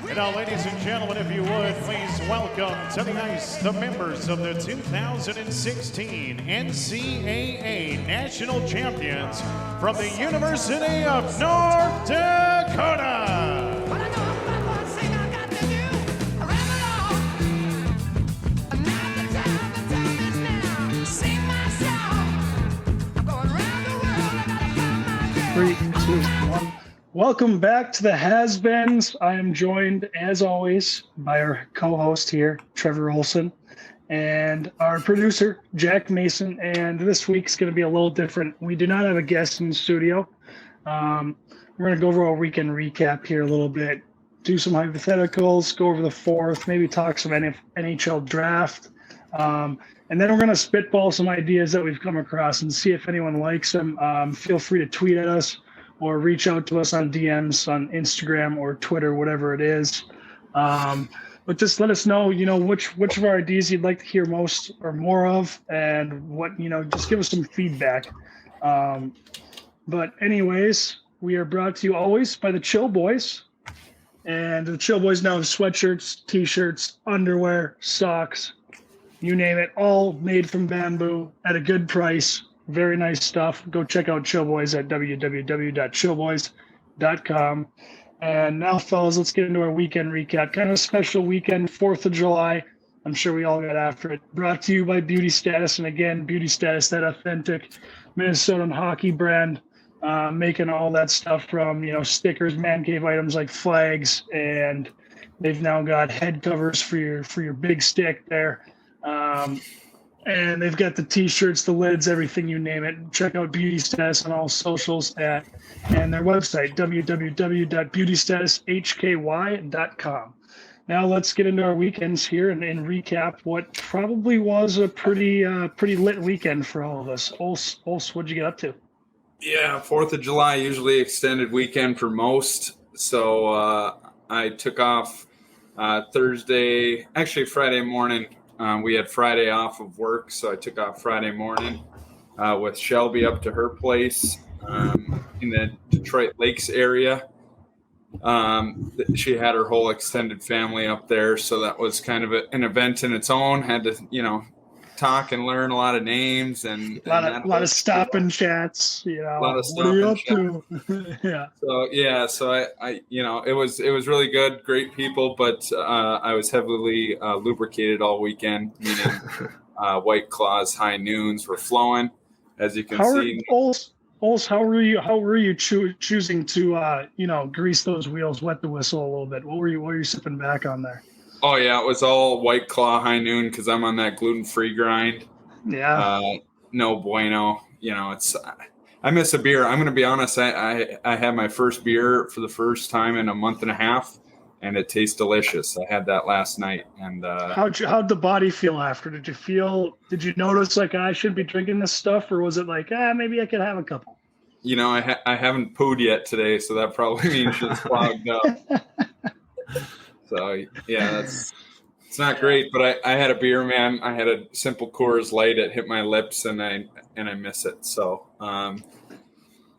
And now, ladies and gentlemen, if you would, please welcome to the ice the members of the 2016 NCAA National Champions from the University of North Dakota. Three, two, one. Welcome back to the Has-Beens. I am joined, as always, by our co-host here, Trevor Olson, and our producer, Jack Mason. And this week's going to be a little different. We do not have a guest in the studio. We're going to go over our weekend recap here a little bit, do some hypotheticals, go over the fourth, maybe talk some NHL draft. And then we're going to spitball some ideas that we've come across and see if anyone likes them. Feel free to tweet at us or reach out to us on DMs on Instagram or Twitter, whatever it is. But just let us know, which of our ideas you'd like to hear most or more of, and what, just give us some feedback. But anyways, we are brought to you always by the Chill Boys. And the Chill Boys now have sweatshirts, t-shirts, underwear, socks, you name it, all made from bamboo at a good price. Very nice stuff. Go check out Chill Boys at www.chillboys.com. And now, fellas, let's get into our weekend recap. Kind of a special weekend, 4th of July. I'm sure we all got after it. Brought to you by Beauty Status. And again, Beauty Status, that authentic Minnesotan hockey brand, making all that stuff from, stickers, man cave items like flags. And they've now got head covers for your big stick there. And they've got the t-shirts, the lids, everything, you name it. Check out Beauty Status on all socials and their website, www.beautystatishky.com. Now let's get into our weekends here and recap what probably was a pretty lit weekend for all of us. Ols, what'd you get up to? Yeah, 4th of July, usually extended weekend for most. So I took off Friday morning. We had Friday off of work, so I took off Friday morning with Shelby up to her place in the Detroit Lakes area. She had her whole extended family up there, so that was kind of an event in its own. Had to, talk and learn a lot of names and a lot of stop and chats. A lot of stop and chat. Yeah. So I it was really good, great people, but I was heavily lubricated all weekend, meaning White Claws High Noons were flowing, as you can see. Ols, how were you choosing to grease those wheels, wet the whistle a little bit? What were you sipping back on there? Oh yeah, it was all White Claw High Noon because I'm on that gluten-free grind. Yeah. No bueno. I miss a beer. I'm going to be honest. I had my first beer for the first time in a month and a half, and it tastes delicious. I had that last night. And how'd the body feel after? Did you notice like I shouldn't be drinking this stuff, or was it like maybe I could have a couple? I haven't pooed yet today, so that probably means it's clogged up. So yeah, it's not great, but I had a beer, man. I had a simple Coors Light. It hit my lips, and I miss it. So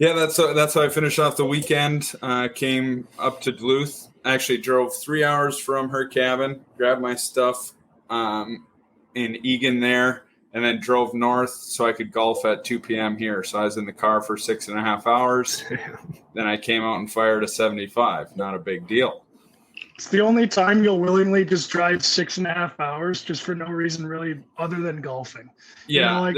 that's how I finished off the weekend. Came up to Duluth. Actually drove 3 hours from her cabin, grabbed my stuff in Egan there, and then drove north so I could golf at 2 p.m. here. So I was in the car for 6.5 hours. Then I came out and fired a 75. Not a big deal. It's the only time you'll willingly just drive 6.5 hours just for no reason really other than golfing. Yeah.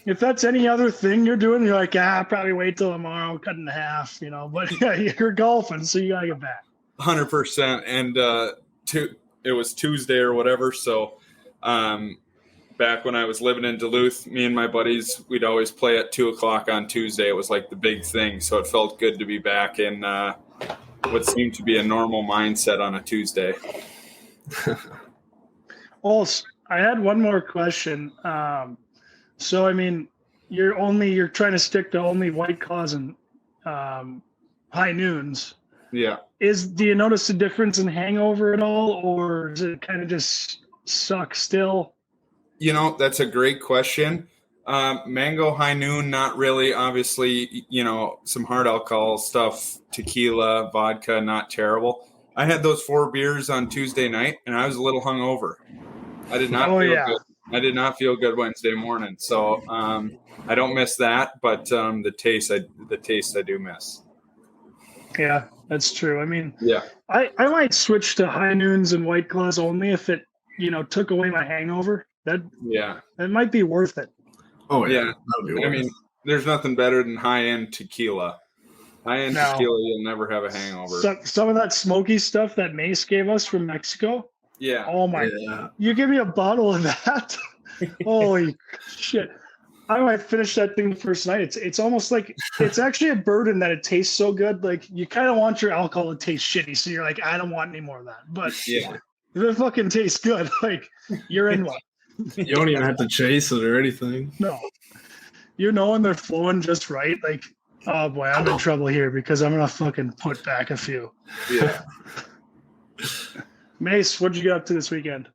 If that's any other thing you're doing, you're like, probably wait till tomorrow, cut in half, but you're golfing, so you got to get back. 100%. And it was Tuesday or whatever. So back when I was living in Duluth, me and my buddies, we'd always play at 2:00 on Tuesday. It was like the big thing. So it felt good to be back in what seemed to be a normal mindset on a Tuesday. Well, I had one more question. So, you're trying to stick to only White Claws and High Noons. Yeah. Do you notice a difference in hangover at all, or does it kind of just suck still? That's a great question. Mango High Noon, not really. Obviously, some hard alcohol stuff, tequila, vodka, not terrible. I had those 4 beers on Tuesday night, and I was a little hungover. I did not feel good. I did not feel good Wednesday morning, so I don't miss that. But the taste I do miss. Yeah, that's true. I mean, Yeah, I might switch to High Noons and White Claws only if it, took away my hangover. That might be worth it. Oh yeah. That'd be worth it. I mean, there's nothing better than high-end tequila. High-end tequila, you'll never have a hangover. Some of that smoky stuff that Mase gave us from Mexico. Yeah. Oh my! Yeah. You give me a bottle of that? Holy shit! I might finish that thing the first night. It's almost like it's actually a burden that it tastes so good. Like you kind of want your alcohol to taste shitty, so you're like, I don't want any more of that. But if it fucking tastes good, like you're in one. You don't even have to chase it or anything. No. When they're flowing just right, like, oh boy, I'm in trouble here because I'm gonna fucking put back a few. Yeah. Mase, what'd you get up to this weekend?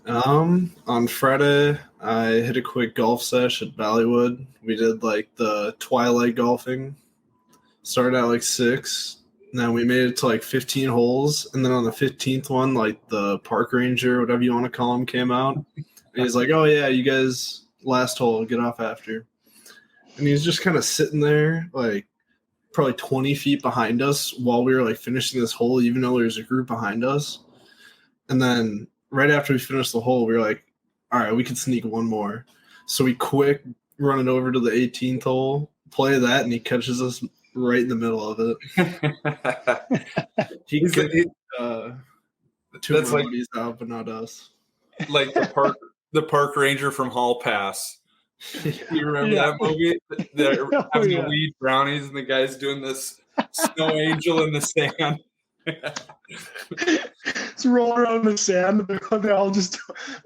On Friday, I hit a quick golf sesh at Ballywood. We did like the twilight golfing. Started at like 6. Then we made it to like 15 holes, and then on the 15th one, like the park ranger, whatever you want to call him, came out. And he's like, "Oh yeah, you guys, last hole, get off after." And he's just kind of sitting there, like probably 20 feet behind us while we were like finishing this hole, even though there's a group behind us. And then right after we finished the hole, we were like, all right, we can sneak one more. So we quick run it over to the 18th hole, play that, and he catches us right in the middle of it. He could two of our buddies out, but not us. Like the park ranger from Hall Pass. You remember that movie? They're having to lead brownies, and the guy's doing this snow angel in the sand. It's rolling around in the sand. They're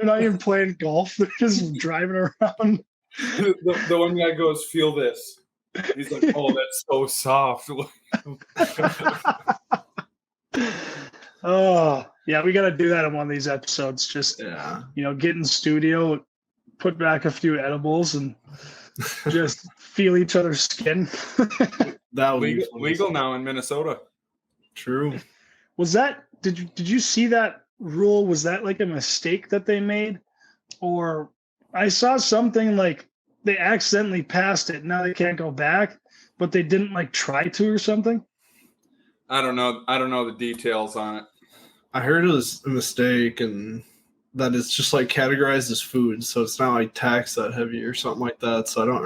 not even playing golf. They're just driving around. The one guy goes, "Feel this." He's like, "Oh, that's so soft." Oh, yeah, we got to do that in one of these episodes. Just, get in studio, put back a few edibles, and just feel each other's skin. That would be legal now in Minnesota. True. Did you see that rule? Was that like a mistake that they made? Or I saw something like they accidentally passed it. Now they can't go back, but they didn't like try to or something. I don't know the details on it. I heard it was a mistake and that it's just like categorized as food. So it's not like taxed that heavy or something like that. So I don't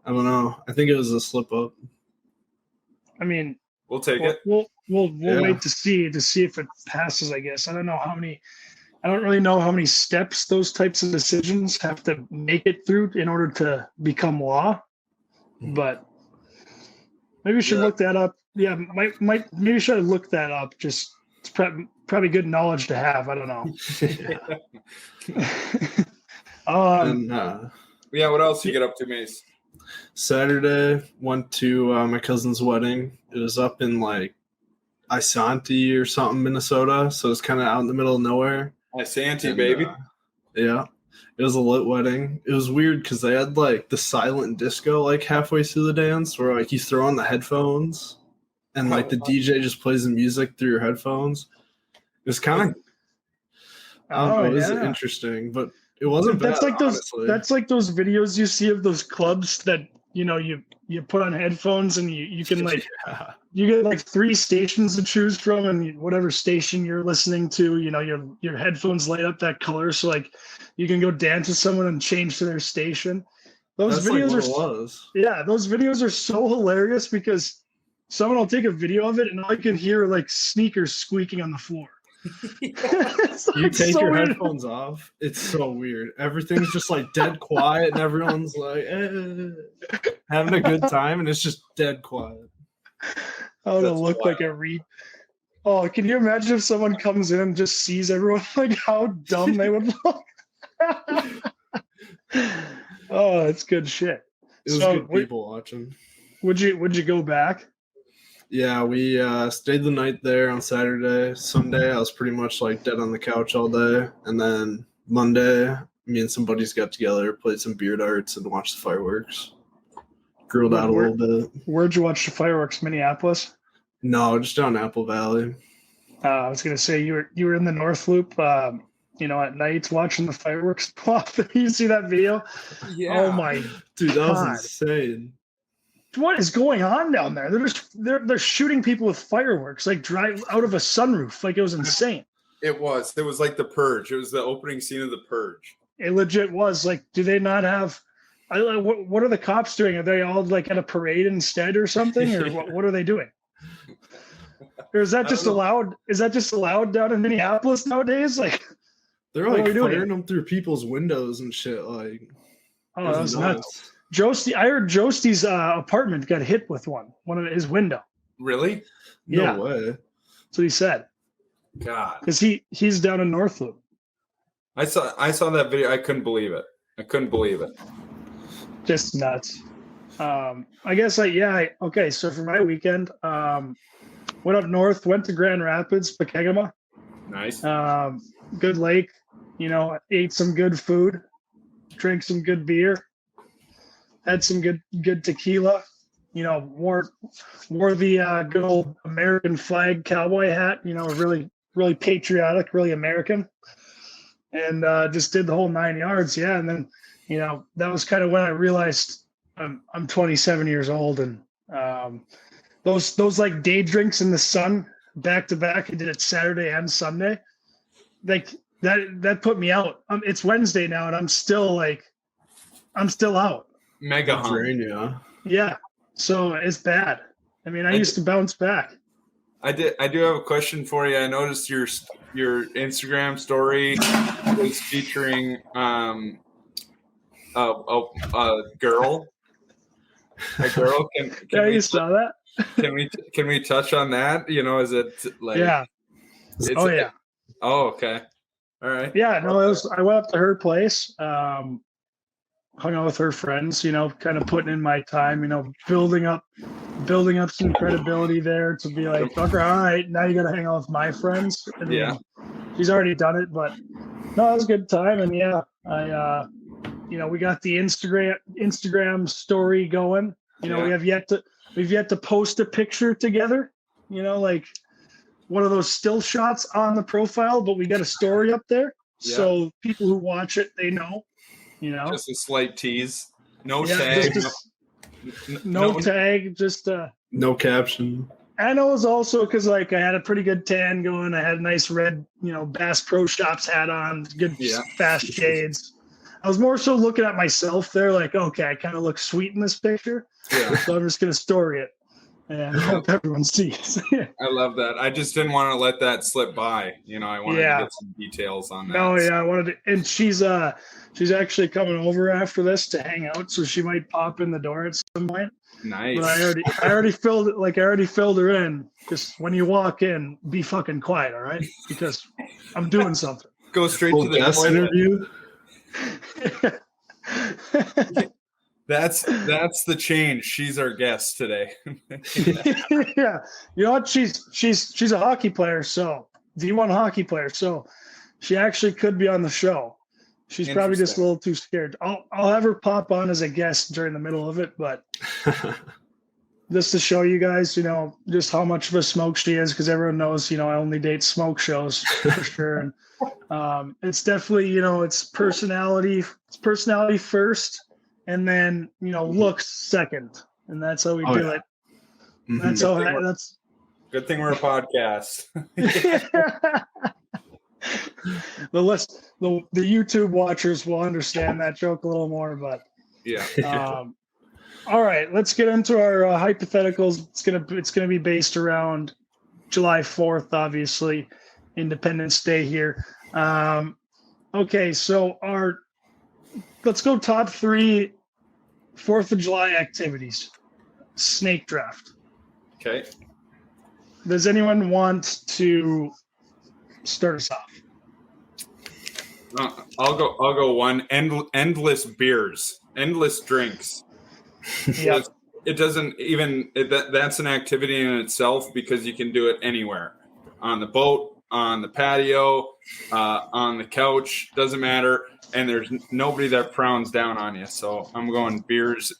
know. I think it was a slip up. I mean, we'll take it. We'll wait to see if it passes, I guess. I don't really know how many steps those types of decisions have to make it through in order to become law. But maybe we should look that up. Yeah, maybe we should look that up. Just it's probably good knowledge to have. I don't know. What else you get up to, Mase? Saturday, went to my cousin's wedding. It was up in like Isanti or something, Minnesota. So it's kind of out in the middle of nowhere. Isanti, baby. Yeah. It was a lit wedding. It was weird because they had like the silent disco like halfway through the dance where like you throw on the headphones and like the DJ just plays the music through your headphones. It was kind of it was interesting, but it wasn't bad. That's like those videos you see of those clubs that you put on headphones and you can like you get like 3 stations to choose from, and whatever station you're listening to, your headphones light up that color, so like you can go dance with someone and change to their station. Those videos are so hilarious because someone will take a video of it and I can hear like sneakers squeaking on the floor. You take your headphones off, it's so weird. Everything's just like dead quiet and everyone's like having a good time and it's just dead quiet. Oh, to look like a Oh, can you imagine if someone comes in and just sees everyone, like how dumb they would look? Oh, that's good shit. It was good people watching. Would you go back? Yeah, we stayed the night there on Saturday. Sunday, I was pretty much like dead on the couch all day. And then Monday, me and some buddies got together, played some beer darts, and watched the fireworks. Grilled out a little bit. Where'd you watch the fireworks? Minneapolis? No, just down Apple Valley. I was gonna say you were in the North Loop, at night watching the fireworks go off. You see that video? Yeah. Oh my Dude, that was God. insane. What is going on down there? They're shooting people with fireworks, like drive out of a sunroof. Like, it was insane. It was like The Purge. It was the opening scene of The Purge. It legit was. Like, do they not have? What are the cops doing? Are they all like at a parade instead or something, or what are they doing? Or is that just allowed? Is that just allowed down in Minneapolis nowadays? Like, They're what like are we doing? firing them through people's windows and shit. Like, Oh, that was nuts. Josty, I heard Josty's apartment got hit with one of his window. Really? Yeah, No way. that's what he said. God. Because he's down in North Loop. I saw that video. I couldn't believe it. Just nuts. I guess okay. So for my weekend, went up north, went to Grand Rapids, Pekegama. Nice. Good lake. Ate some good food, drank some good beer, had some good tequila. Wore the good old American flag cowboy hat. Really really patriotic, really American, and just did the whole 9 yards. Yeah, and then that was kind of when I realized I'm 27 years old, and those like day drinks in the sun back to back. I did it Saturday and Sunday. Like that put me out. It's Wednesday now, and I'm still out. Mega hung. Drain, yeah. Yeah, so it's bad. I mean, I used to bounce back. I do have a question for you. I noticed your Instagram story was featuring a girl. A girl. Yeah, you saw that? Can we touch on that? Is it like? Yeah. Yeah. Oh, okay. All right. Yeah. No, I went up to her place. Hung out with her friends, kind of putting in my time, building up some credibility there to be like, okay, all right, now you got to hang out with my friends. I mean, Yeah. She's already done it, but no, it was a good time. And yeah, we got the Instagram story going. We've yet to post a picture together, like one of those still shots on the profile, but we got a story up there. Yeah. So people who watch it, they know. Just a slight tease. No tag. tag. No tag. Just no caption. And it was also because I had a pretty good tan going. I had a nice red, Bass Pro Shops hat on, good fast shades. I was more so looking at myself there, like, okay, I kind of look sweet in this picture. Yeah. So I'm just gonna story it and hope everyone sees. I love that. I just didn't want to let that slip by. I wanted to get some details on that. No, yeah, I wanted to, and she's actually coming over after this to hang out, so she might pop in the door at some point. Nice. But I already filled it. Like, I already filled her in. Just when you walk in, be fucking quiet, all right? Because I'm doing something. Go straight to the guest interview. That's the change. She's our guest today. Yeah, you know what? She's a hockey player, so D1 hockey player. So she actually could be on the show. She's probably just a little too scared. I'll have her pop on as a guest during the middle of it, but just to show you guys, just how much of a smoke she is, because everyone knows, I only date smoke shows for sure. And it's definitely, it's personality first, and then looks second, and that's how we do it. Mm-hmm. That's good thing we're a podcast. the YouTube watchers will understand that joke a little more, but yeah. All right, let's get into our hypotheticals. It's gonna be based around July 4th, obviously, Independence Day here. Okay, so let's go top 3 4th of July activities. Snake draft. Okay. Does anyone want to start us off? I'll go one. Endless beers, endless drinks. Yeah. It doesn't even that's an activity in itself, because you can do it anywhere, on the boat, on the patio, on the couch, doesn't matter, and there's nobody that frowns down on you. So I'm going beers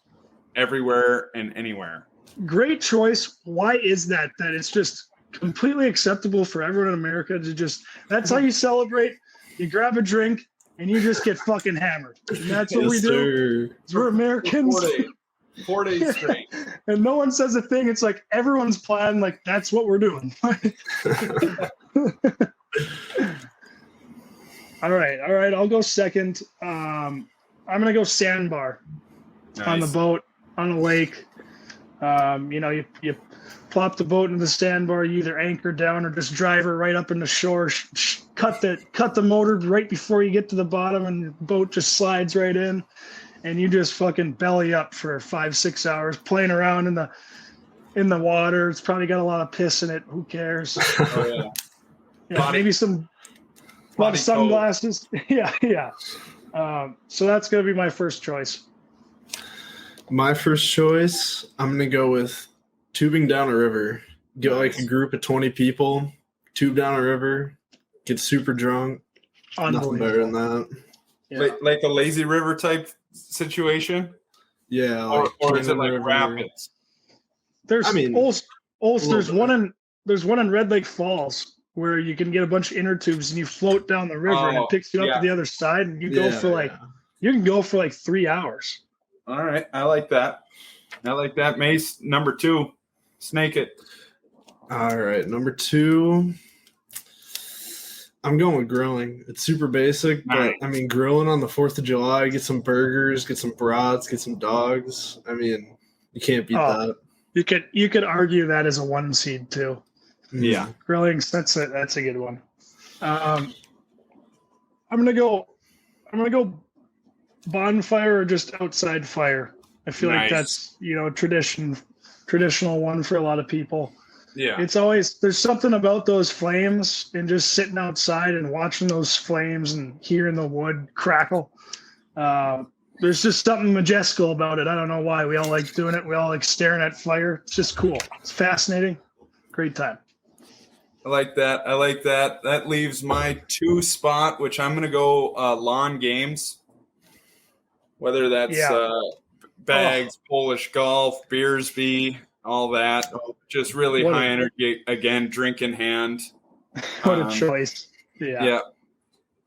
everywhere and anywhere. Great choice. Why is that? That it's just completely acceptable for everyone in America to just, that's how you celebrate. You grab a drink and you just get fucking hammered. And that's what we do. We're Americans. 4 days straight. And no one says a thing. It's like everyone's plan, like that's what we're doing. All right. I'll go second. I'm gonna go sandbar on the boat on a lake. You plop the boat into the sandbar. You either anchor down or just drive her right up in the shore. Cut the motor right before you get to the bottom, and the boat just slides right in. And you just fucking belly up for 5-6 hours playing around in the water. It's probably got a lot of piss in it. Who cares? Oh, yeah. Maybe some sunglasses. Yeah. So that's gonna be my first choice. My first choice, I'm gonna go with tubing down a river. Get like a group of 20 people, tube down a river, get super drunk. Nothing better than that. Yeah. Like a lazy river type situation? Yeah. Or is it like rapids? There's one in Red Lake Falls where you can get a bunch of inner tubes and you float down the river and it picks you up to the other side, and you can go for like 3 hours. All right. I like that. Mase, number 2. Snake it. All right. Number 2. I'm going with grilling. It's super basic, but I mean, grilling on the 4th of July, get some burgers, get some brats, get some dogs. I mean, you can't beat that. You could argue that as a 1 seed too. Yeah. Grilling, that's a good one. I'm gonna go bonfire or just outside fire. I feel like that's traditional one for a lot of people. Yeah. It's always, there's something about those flames and just sitting outside and watching those flames and hearing the wood crackle. There's just something majestical about it. I don't know why. We all like doing it. We all like staring at fire. It's just cool. It's fascinating. Great time. I like that. That leaves my 2 spot, which I'm going to go lawn games. Whether that's bags, Polish golf, Beersby, all that. Just really high energy. Again, drink in hand. What a choice. Yeah.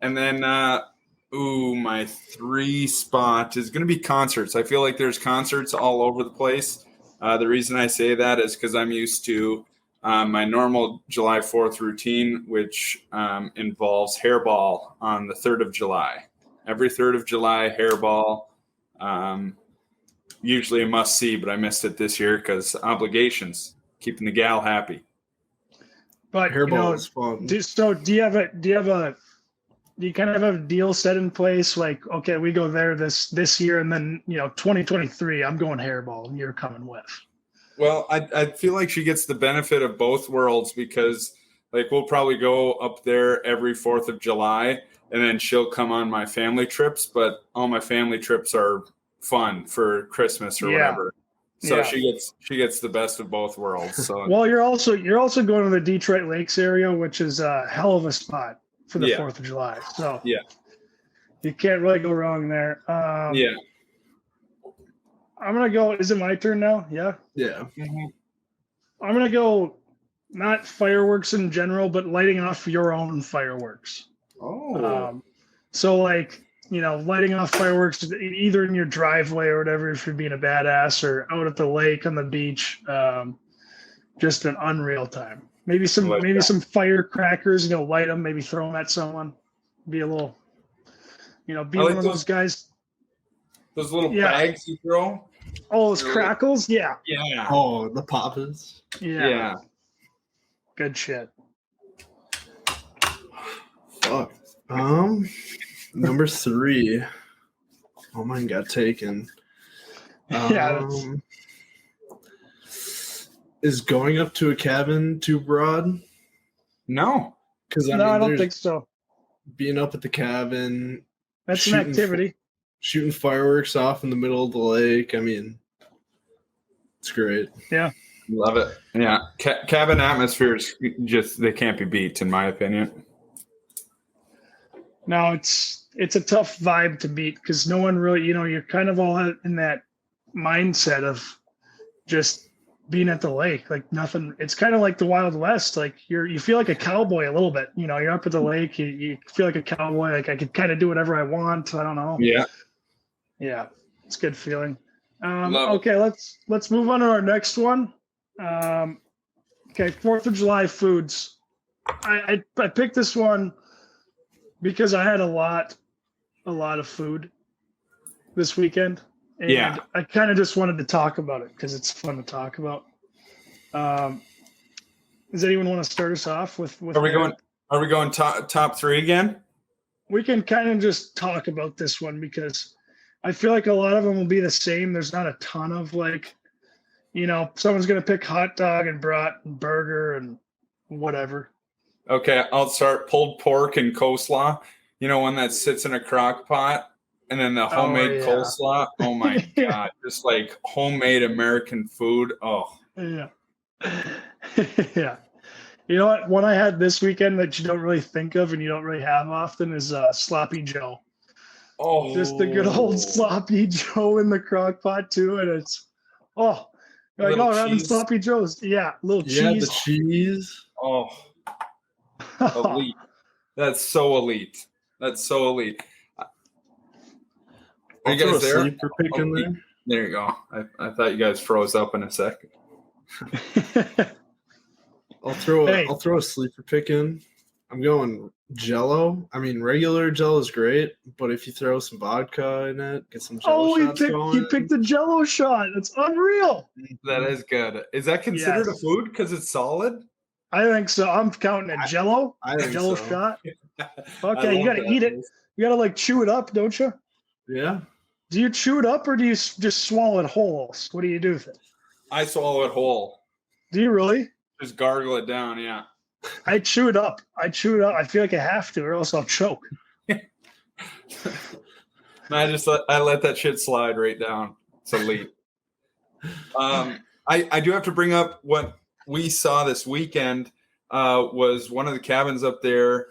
And then, my 3 spot is going to be concerts. I feel like there's concerts all over the place. The reason I say that is because I'm used to my normal July 4th routine, which involves hairball on the 3rd of July. Every 3rd of July, hairball. Usually a must-see, but I missed it this year because obligations, keeping the gal happy. But hairball is fun. Do you kind of have a deal set in place? Like, okay, we go there this year, and then 2023, I'm going hairball, and you're coming with. Well, I feel like she gets the benefit of both worlds because, like, we'll probably go up there every 4th of July, and then she'll come on my family trips. But all my family trips are fun for Christmas or whatever. So she gets the best of both worlds. So well, you're also going to the Detroit Lakes area, which is a hell of a spot for the 4th of July. So you can't really go wrong there. I'm gonna go. Is it my turn now? Yeah. Yeah. Mm-hmm. I'm gonna go. Not fireworks in general, but lighting off your own fireworks. Oh. So like, lighting off fireworks either in your driveway or whatever if you're being a badass, or out at the lake on the beach. Just an unreal time. Maybe some firecrackers, light them, maybe throw them at someone. Be a little, be one of those guys. Those little bags you throw. Oh, those crackles? Yeah. Yeah. Oh, the poppers. Yeah. Good shit. Fuck. Number 3. Oh, mine got taken. Is going up to a cabin too broad? No. Because I don't think so. Being up at the cabin. That's an activity. Shooting fireworks off in the middle of the lake. I mean, it's great. Yeah. Love it. Yeah. Cabin atmospheres they can't be beat, in my opinion. No, it's a tough vibe to beat because no one really, you're kind of all in that mindset of just being at the lake. Like nothing. It's kind of like the Wild West. Like you feel like a cowboy a little bit. You know, you're up at the lake. You feel like a cowboy. Like I could kind of do whatever I want. I don't know. Yeah. Yeah, it's a good feeling. Love it. Okay, let's move on to our next one. Okay, 4th of July foods. I picked this one because I had a lot of food this weekend. And Yeah. I kind of just wanted to talk about it because it's fun to talk about. Does anyone want to start us off with Are we going top 3 again? We can kind of just talk about this one because I feel like a lot of them will be the same. There's not a ton of like, someone's going to pick hot dog and brat and burger and whatever. Okay, I'll start. Pulled pork and coleslaw. One that sits in a crock pot, and then the homemade coleslaw. Oh my God, just like homemade American food. Oh yeah. Yeah. You know what? One I had this weekend that you don't really think of and you don't really have often is sloppy Joe. Oh, Just the good old sloppy Joe in the crock pot too, and it's you're like, Little we're having cheese. sloppy Joes. Yeah, little Yeah, cheese. the cheese. oh, elite. That's so elite. That's so elite. Are I'll you throw guys a there? sleeper pick in there. There you go. I thought you guys froze up in a second. I'll throw a sleeper pick in. I'm going Jello. I mean, regular Jello is great, but if you throw some vodka in it, get some Jello shots going. He picked the Jello shot. That's unreal. That is good. Is that considered a food because it's solid? I think so. I'm counting a Jello. I think Jello so. shot. I Okay, you love got to that. eat it. You got to like chew it up, don't you? Yeah. Do you chew it up or do you just swallow it whole? What do you do with it? I swallow it whole. Do you really? Just gargle it down. Yeah. I chew it up. I feel like I have to, or else I'll choke. I let that shit slide right down. It's elite. I do have to bring up what we saw this weekend. Was one of the cabins up there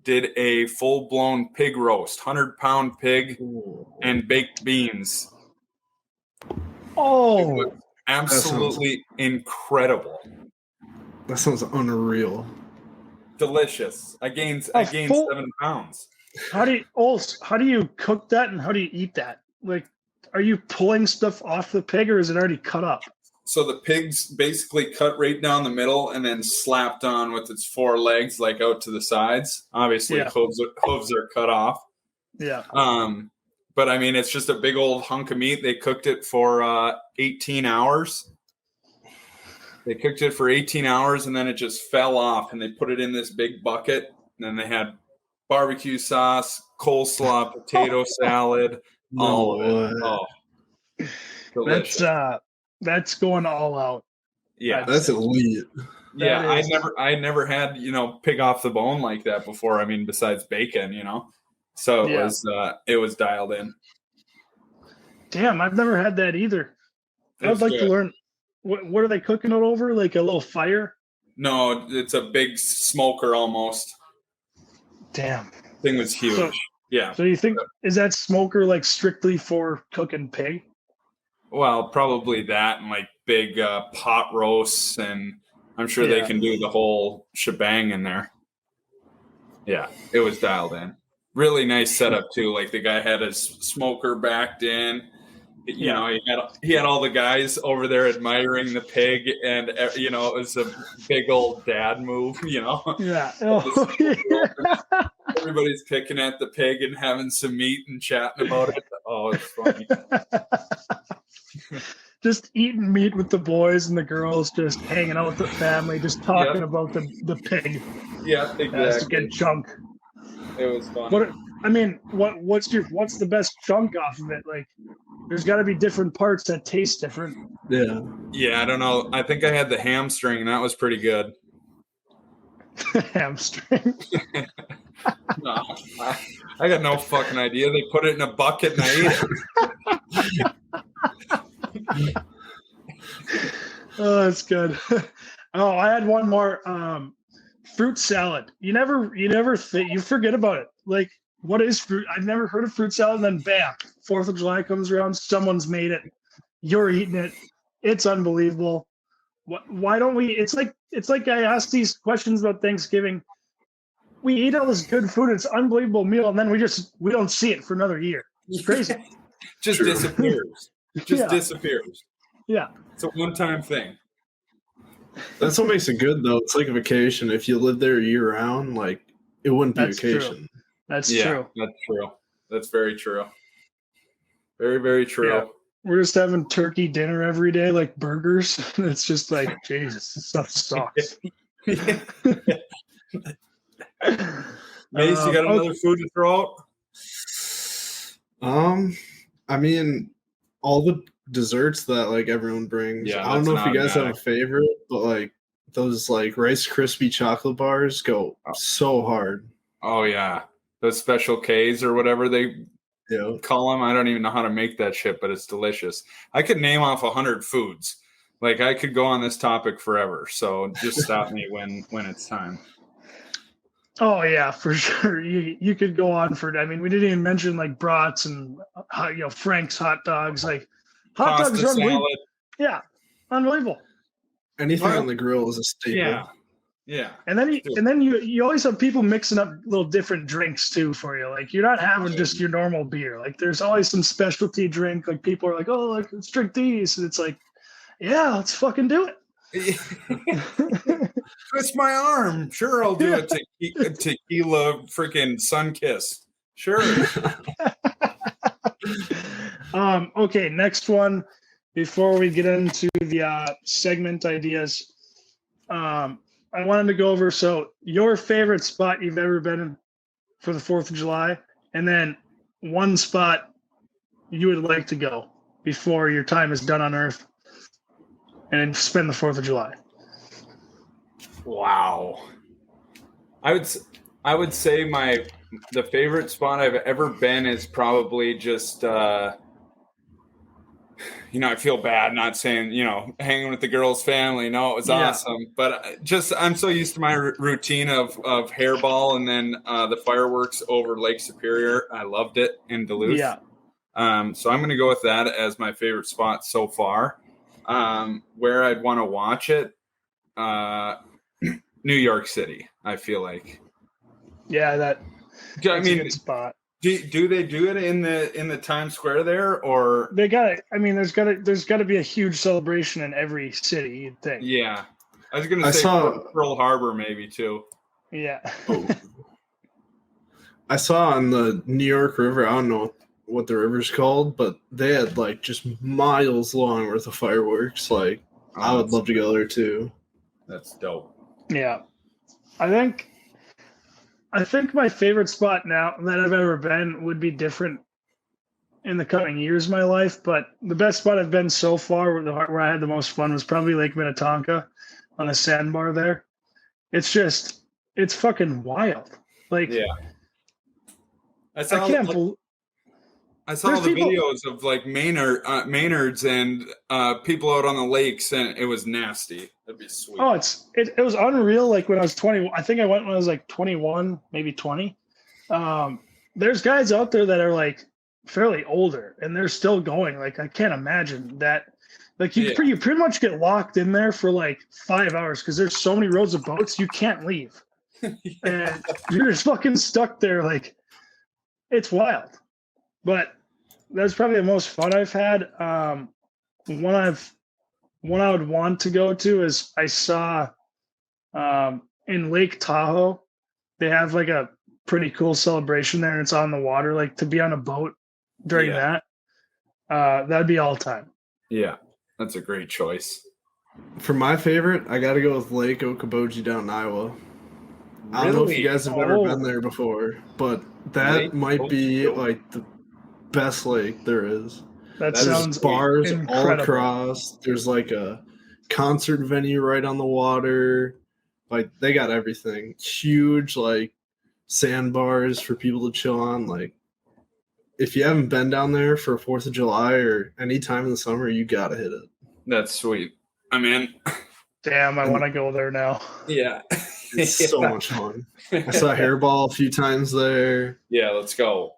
did a full-blown pig roast, 100-pound pig and baked beans. Oh, Absolutely incredible. That sounds unreal. Delicious. I gained 7 pounds. how do you cook that and how do you eat that? Like, are you pulling stuff off the pig or is it already cut up? So the pig's basically cut right down the middle and then slapped on with its 4 legs, like out to the sides. Obviously, hooves are cut off. Yeah. But I mean, it's just a big old hunk of meat. They cooked it for 18 hours. They cooked it for 18 hours and then it just fell off and they put it in this big bucket. And then they had barbecue sauce, coleslaw, potato salad, all of it. Oh, delicious. That's going all out. Yeah. That's elite. Yeah, I never had, pig off the bone like that before. I mean, besides bacon, So it was dialed in. Damn, I've never had that either. I'd like to learn. What are they cooking it over? Like a little fire? No, it's a big smoker almost. Damn. Thing was huge. So you think, is that smoker like strictly for cooking pig? Well, probably that and like big pot roasts, and I'm sure they can do the whole shebang in there. Yeah, it was dialed in. Really nice setup too. Like the guy had his smoker backed in. He had all the guys over there admiring the pig, and it was a big old dad move. Yeah. Oh, yeah. Everybody's picking at the pig and having some meat and chatting about it. Oh, it's funny. Just eating meat with the boys and the girls, just hanging out with the family, just talking about the pig. Yeah, exactly. That's a good chunk. It was fun. What's the best chunk off of it? Like, there's got to be different parts that taste different. Yeah. Yeah, I don't know. I think I had the hamstring, and that was pretty good. Hamstring. No, I got no fucking idea. They put it in a bucket and I ate it. Oh, that's good. Oh, I had one more. Fruit salad. You forget about it. Like, what is fruit? I've never heard of fruit salad. And then bam, 4th of July comes around. Someone's made it. You're eating it. It's unbelievable. Why don't we? It's like I ask these questions about Thanksgiving. We eat all this good food. It's an unbelievable meal, and then we don't see it for another year. It's crazy. Just True. disappears. Disappears. Yeah. It's a one-time thing. That's what makes it good, though. It's like a vacation. If you live there year round, like it wouldn't be That's vacation. true. That's Yeah, true. that's true. That's very true. Very, very true. Yeah. We're just having turkey dinner every day, like burgers. It's just like, Jesus, this stuff sucks. Mase, you got another food to throw out? I mean, all the desserts that like everyone brings. Yeah, I don't know that's if you guys have a automatic. favorite, but like those like Rice Krispie chocolate bars go so hard. Oh, yeah. Those special Ks or whatever they Yeah. call them. I don't even know how to make that shit, but it's delicious. I could name off 100 foods. Like, I could go on this topic forever. So just stop me when it's time. Oh yeah, for sure. You could go on for. I mean, we didn't even mention like brats and Frank's hot dogs. Like hot Pasta dogs are unbelievable. salad. Yeah, unbelievable. Anything Well, on the grill is a staple. Yeah. Yeah. And then you always have people mixing up little different drinks too for you. Like you're not having just your normal beer. Like there's always some specialty drink. Like people are like, oh, like let's drink these, and it's like, yeah, let's fucking do it. Twist my arm. Sure, I'll do a tequila freaking sun kiss. Sure. Okay, next one. Before we get into the segment ideas, I wanted to go over your favorite spot you've ever been in for the 4th of July, and then one spot you would like to go before your time is done on Earth and spend the 4th of July. Wow. I would say the favorite spot I've ever been is probably just I feel bad not saying, hanging with the girls' family. No, it was awesome. But I'm so used to my routine of hairball and then the fireworks over Lake Superior. I loved it in Duluth. Yeah. So I'm going to go with that as my favorite spot so far. Where I'd want to watch it, New York City, I feel like. Yeah, that's a good spot. Do they do it in the Times Square there, or They got it. I mean, there's got to be a huge celebration in every city, you'd think. Yeah, I was gonna say Pearl Harbor maybe too. Yeah. Oh. I saw on the New York River. I don't know what the river's called, but they had like just miles long worth of fireworks. Like, I would love to go there too. That's dope. Yeah. I think my favorite spot now that I've ever been would be different in the coming years of my life, but the best spot I've been so far where I had the most fun was probably Lake Minnetonka on the sandbar there. It's fucking wild. Like, yeah. I saw the videos of like Maynards and people out on the lakes, and it was nasty. That'd be sweet. Oh, it was unreal. Like when I was 20, I think I went when I was like 21, maybe 20. There's guys out there that are like fairly older, and they're still going. Like I can't imagine that. Like you pretty much get locked in there for like 5 hours because there's so many rows of boats you can't leave, and you're just fucking stuck there. Like it's wild. But that's probably the most fun I've had. One I would want to go to is I saw in Lake Tahoe, they have like a pretty cool celebration there, and it's on the water. Like to be on a boat during that'd be all time. Yeah, that's a great choice. For my favorite, I got to go with Lake Okoboji down in Iowa. I don't know if you guys have ever been there before, but that might be like the best lake there is. That There's sounds bars incredible. all across. There's like a concert venue right on the water. Like they got everything. Huge like sandbars for people to chill on. Like if you haven't been down there for 4th of July or any time in the summer, you gotta hit it. That's sweet. I'm in. Damn, I want to go there now. Yeah. It's so much fun. I saw Hairball a few times there. Yeah, let's go.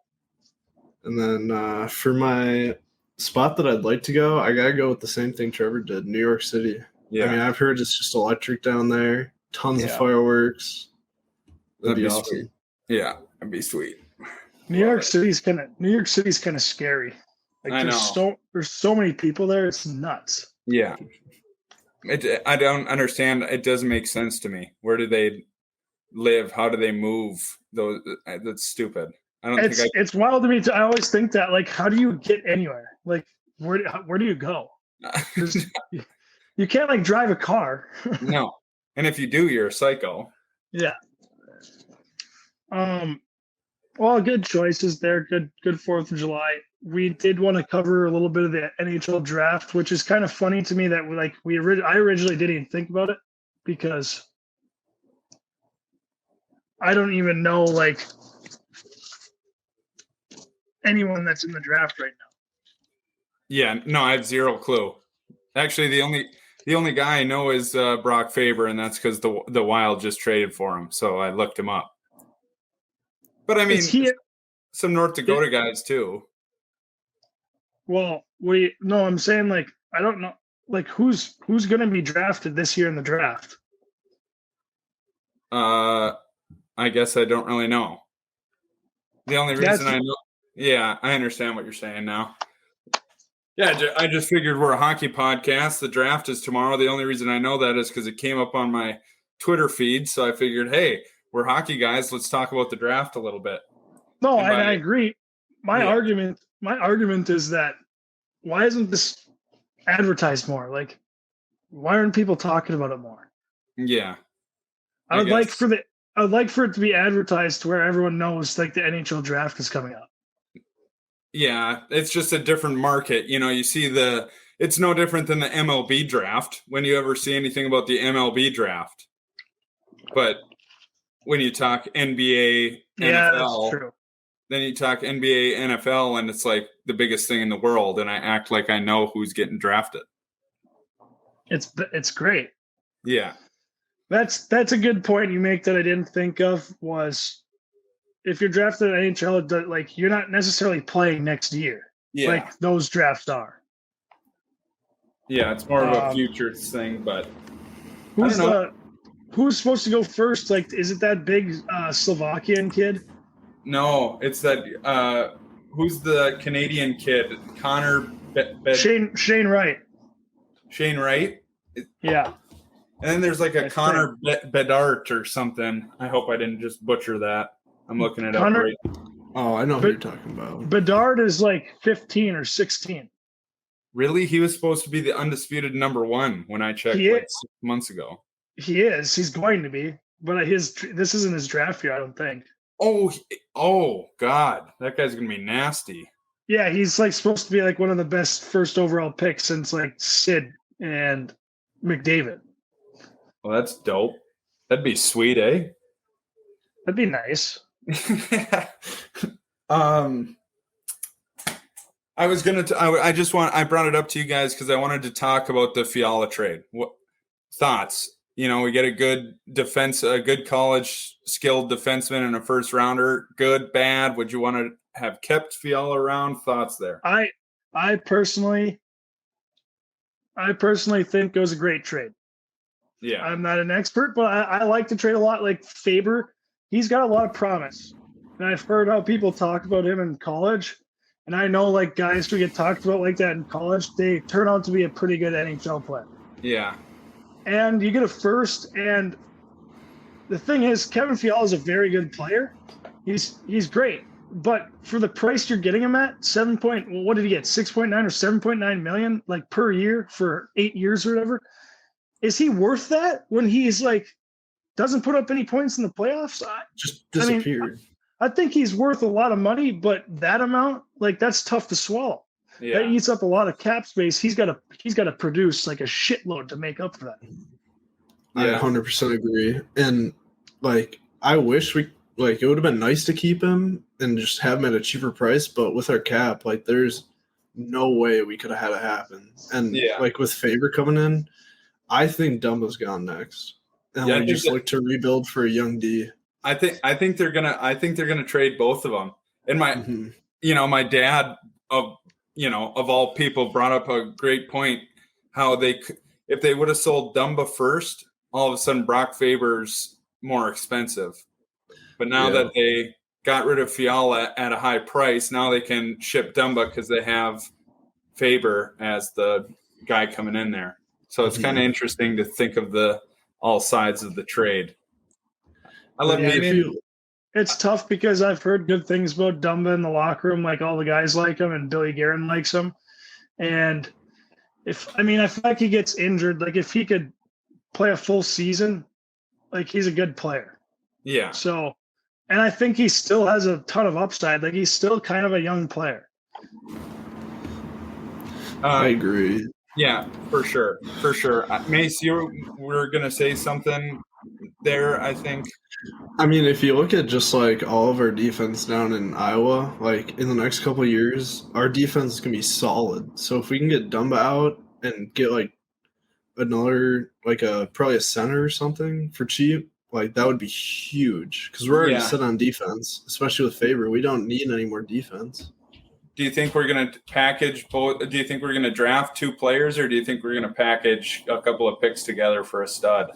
And then for my spot that I'd like to go, I gotta go with the same thing Trevor did, New York City. Yeah. I mean, I've heard it's just electric down there. Tons of Yeah. fireworks. That'd be be awesome. sweet. Yeah, that'd be sweet. New York City's kind of scary. Like I know. there's so many people there. It's nuts. Yeah. I don't understand. It doesn't make sense to me. Where do they live? How do they move? That's stupid. I don't think It's wild to me. I always think that, like, how do you get anywhere? Like, where do you go? You can't like drive a car. No. And if you do, you're a psycho. Yeah. Well, good choices there. Good 4th of July. We did want to cover a little bit of the NHL draft, which is kind of funny to me that I originally didn't even think about it because I don't even know like anyone that's in the draft right now. Yeah, no, I have zero clue. Actually, the only guy I know is Brock Faber, and that's because the Wild just traded for him. So I looked him up. But I mean, some North Dakota guys too. Well, I'm saying like I don't know like who's going to be drafted this year in the draft. I guess I don't really know. The only reason I know, yeah, I understand what you're saying now. Yeah, I just figured we're a hockey podcast. The draft is tomorrow. The only reason I know that is because it came up on my Twitter feed. So I figured, hey, we're hockey guys. Let's talk about the draft a little bit. No, I agree. My argument is that why isn't this advertised more? Like, why aren't people talking about it more? Yeah, I would like for it to be advertised to where everyone knows like the NHL draft is coming up. Yeah, it's just a different market. You know, you see it's no different than the MLB draft when you ever see anything about the MLB draft. But when you talk NBA, NFL, that's true. Then you talk NBA, NFL, and it's like the biggest thing in the world, and I act like I know who's getting drafted. It's great. Yeah. That's a good point you make that I didn't think of was if you're drafted in NHL, like you're not necessarily playing next year. Yeah. Like those drafts are. Yeah, it's more of a future thing, but who's supposed to go first? Like, is it that big Slovakian kid? No, it's that who's the Canadian kid? Connor Shane Wright. Shane Wright? Yeah. And then there's like a Connor Bedard or something. I hope I didn't just butcher that. I'm looking it up right. Oh, I know who you're talking about. Bedard is like 15 or 16. Really? He was supposed to be the undisputed number 1 when I checked 6 months ago. He is. He's going to be. But this isn't his draft year, I don't think. Oh, God. That guy's going to be nasty. Yeah, he's like supposed to be like one of the best first overall picks since like Sid and McDavid. Well, that's dope. That'd be sweet, eh? That'd be nice. I brought it up to you guys because I wanted to talk about the Fiala trade. What thoughts? You know, we get a good college skilled defenseman and a first rounder. Good, bad. Would you want to have kept Fiala around? Thoughts there? I personally think it was a great trade. Yeah. I'm not an expert, but I like the trade a lot. Like Faber, he's got a lot of promise. And I've heard how people talk about him in college. And I know like guys who get talked about like that in college, they turn out to be a pretty good NHL player. Yeah. And you get a first, and the thing is, Kevin Fiala is a very good player. He's great. But for the price you're getting him at, what did he get? 6.9 or 7.9 million like per year for 8 years or whatever. Is he worth that when he's like doesn't put up any points in the playoffs? Just disappeared. I think he's worth a lot of money, but that amount, like that's tough to swallow. Yeah. That eats up a lot of cap space. He's got to produce like a shitload to make up for that. I 100% agree. And like I wish it would have been nice to keep him and just have him at a cheaper price, but with our cap, like there's no way we could have had it happen. And like with Faber coming in, I think Dumba's gone next. And we just look to rebuild for a young D. I think they're gonna trade both of them. And my dad of all people brought up a great point, how if they would have sold Dumba first, all of a sudden Brock Faber's more expensive. But now that they got rid of Fiala at a high price, now they can ship Dumba because they have Faber as the guy coming in there. So it's kind of interesting to think of all sides of the trade. I love it's tough because I've heard good things about Dumba in the locker room. Like all the guys like him, and Billy Guerin likes him. And I feel like he gets injured. Like if he could play a full season, like he's a good player. Yeah. So, and I think he still has a ton of upside. Like he's still kind of a young player. I agree. Yeah, for sure. For sure. Mase, you were going to say something there, I think. I mean, if you look at just like all of our defense down in Iowa, like in the next couple of years, our defense is going to be solid. So if we can get Dumba out and get like another, like probably a center or something for cheap, like that would be huge because we're already set on defense, especially with Faber. We don't need any more defense. Do you think we're going to package both? Do you think we're going to draft 2 players, or do you think we're going to package a couple of picks together for a stud?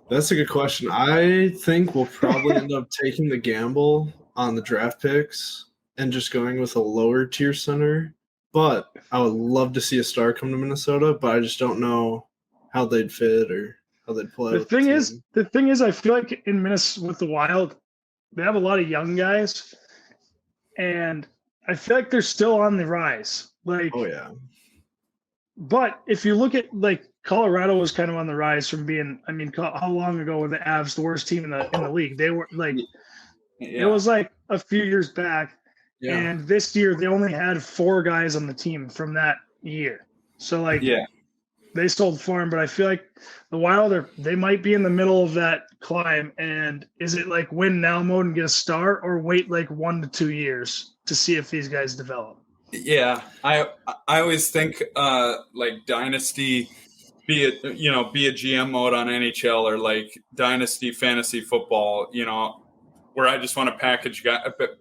That's a good question. I think we'll probably end up taking the gamble on the draft picks and just going with a lower tier center. But I would love to see a star come to Minnesota, but I just don't know how they'd fit or how they'd play. The thing is, I feel like in Minnesota with the Wild, they have a lot of young guys, and I feel like they're still on the rise. Like, oh yeah. But if you look at like Colorado was kind of on the rise from being, how long ago were the Avs the worst team in the league? They were like, it was like a few years back, and this year they only had 4 guys on the team from that year. So like, they sold Farm, but I feel like the Wild they might be in the middle of that climb. And is it like win now mode and get a star, or wait like 1 to 2 years to see if these guys develop? Yeah, I always think like Dynasty, be a GM mode on NHL, or like Dynasty fantasy football, where I just want to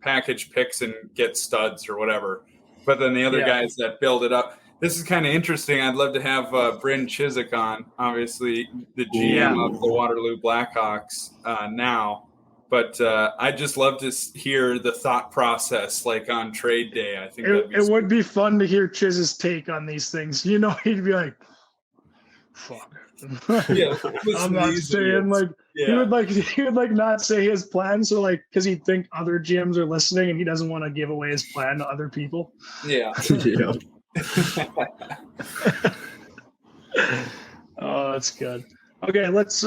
package picks and get studs or whatever. But then the other guys that build it up. This is kind of interesting. I'd love to have Bryn Chiswick on, obviously the GM of the Waterloo Blackhawks now. But I'd just love to hear the thought process, like on trade day. I think it would be fun to hear Chiz's take on these things. He'd be like, "Fuck." I'm not saying like he would not say his plan. So like, because he'd think other GMs are listening, and he doesn't want to give away his plan to other people. Yeah. Oh, that's good. Okay, let's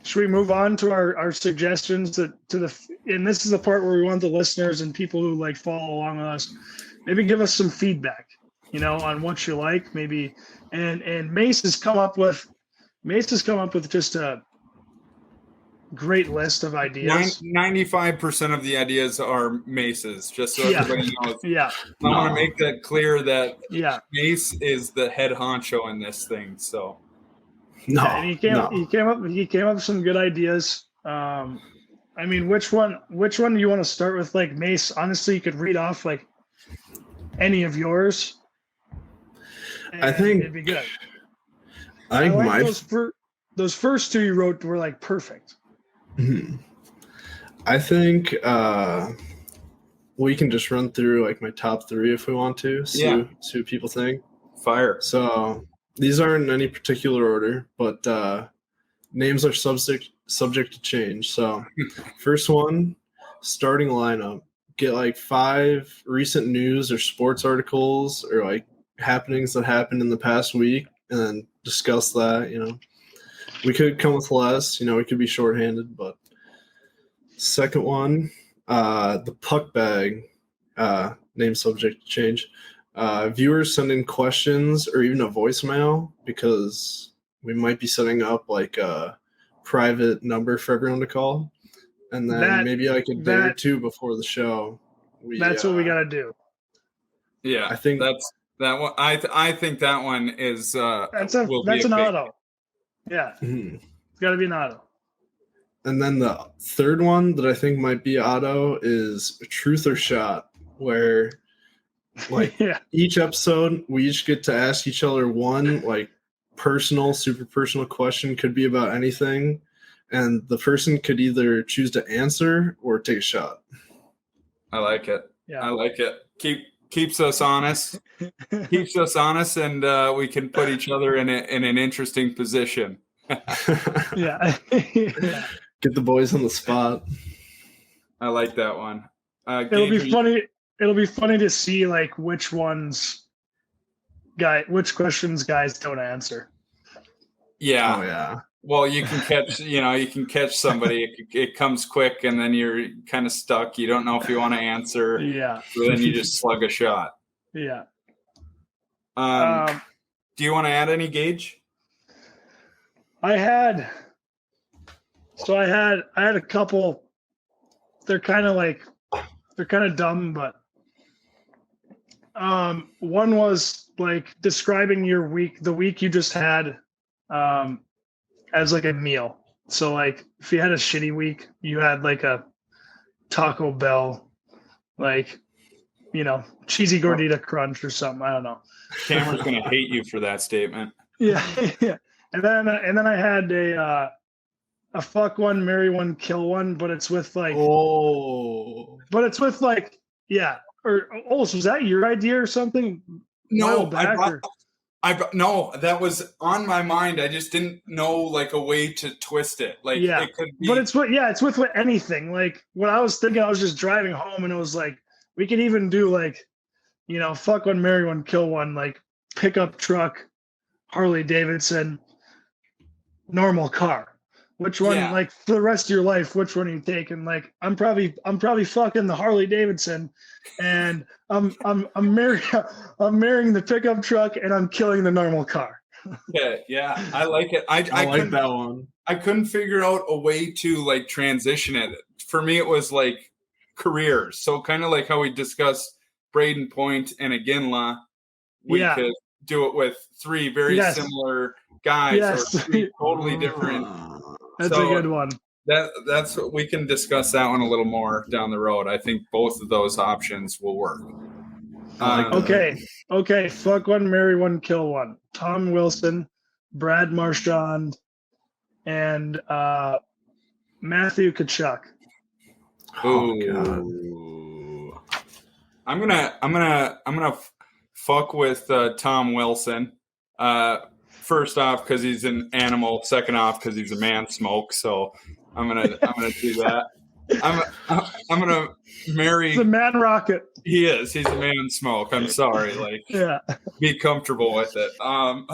should we move on to our suggestions and this is the part where we want the listeners and people who like follow along with us, maybe give us some feedback, on what you like, maybe. And Mase has come up with just a great list of ideas. 95% of the ideas are Mase's, just so everybody knows. Yeah. I want to make that clear that Mase is the head honcho in this thing. So and he came up with some good ideas. Which one do you want to start with? Like Mase, honestly, you could read off like any of yours. I think it'd be good. I think those first 2 you wrote were like perfect. Mm-hmm. I think we can just run through like my top 3 if we want to. See what people think. Fire. So these aren't in any particular order, but names are subject to change. So first one, starting lineup. Get like 5 recent news or sports articles or like happenings that happened in the past week, and then discuss that. We could come with less. We could be shorthanded, but second one, the puck bag, name subject to change. Viewers send in questions or even a voicemail, because we might be setting up like a private number for everyone to call, and then maybe like a day or 2 before the show. That's what we got to do. Yeah, I think that's that one. I think that one is that's an auto. Yeah, It's got to be an auto. And then the third one that I think might be auto is truth or shot, where Like each episode, we each get to ask each other one like super personal question. Could be about anything, and the person could either choose to answer or take a shot. I like it. Yeah. I like it. Keeps us honest. Keeps us honest, and we can put each other in an interesting position. Yeah. Get the boys on the spot. I like that one. It'll be funny. It'll be funny to see like which questions guys don't answer. Yeah. Oh yeah. Well, you can catch somebody. It comes quick, and then you're kind of stuck. You don't know if you want to answer. Yeah. So then you just slug a shot. Yeah. Do you want to add any, Gage? I had a couple. They're kind of dumb, but one was like describing the week you just had, as like a meal. So like if you had a shitty week, you had like a Taco Bell, like, cheesy gordita crunch or something. I don't know. Cameron's gonna hate you for that statement. Yeah. Yeah. And then I had a fuck one, marry one, kill one, but it's with like, or was that your idea or something? No, no, that was on my mind. I just didn't know like a way to twist it. Like, yeah, it could be... but it's with anything. Like what I was thinking, I was just driving home and it was like, we could even do like, fuck one, marry one, kill one, like pickup truck, Harley Davidson, normal car. Which one, like for the rest of your life, which one are you taking? Like, I'm probably fucking the Harley Davidson, and I'm marrying the pickup truck, and I'm killing the normal car. Yeah, I like it. I like that one. I couldn't figure out a way to like transition it. For me, it was like careers. So kind of like how we discussed Braden Point and Aginla, we could do it with three very similar guys or three totally different. That's a good one. That's what we can discuss that one a little more down the road. I think both of those options will work. Okay. Fuck one, marry one, kill one. Tom Wilson, Brad Marchand, and Matthew Tkachuk. Oh God. I'm gonna fuck with Tom Wilson. First off, because he's an animal. Second off, because he's a man smoke. So I'm gonna do that. I'm gonna marry. He's a man rocket. He is. He's a man smoke. I'm sorry. Like, be comfortable with it. I'm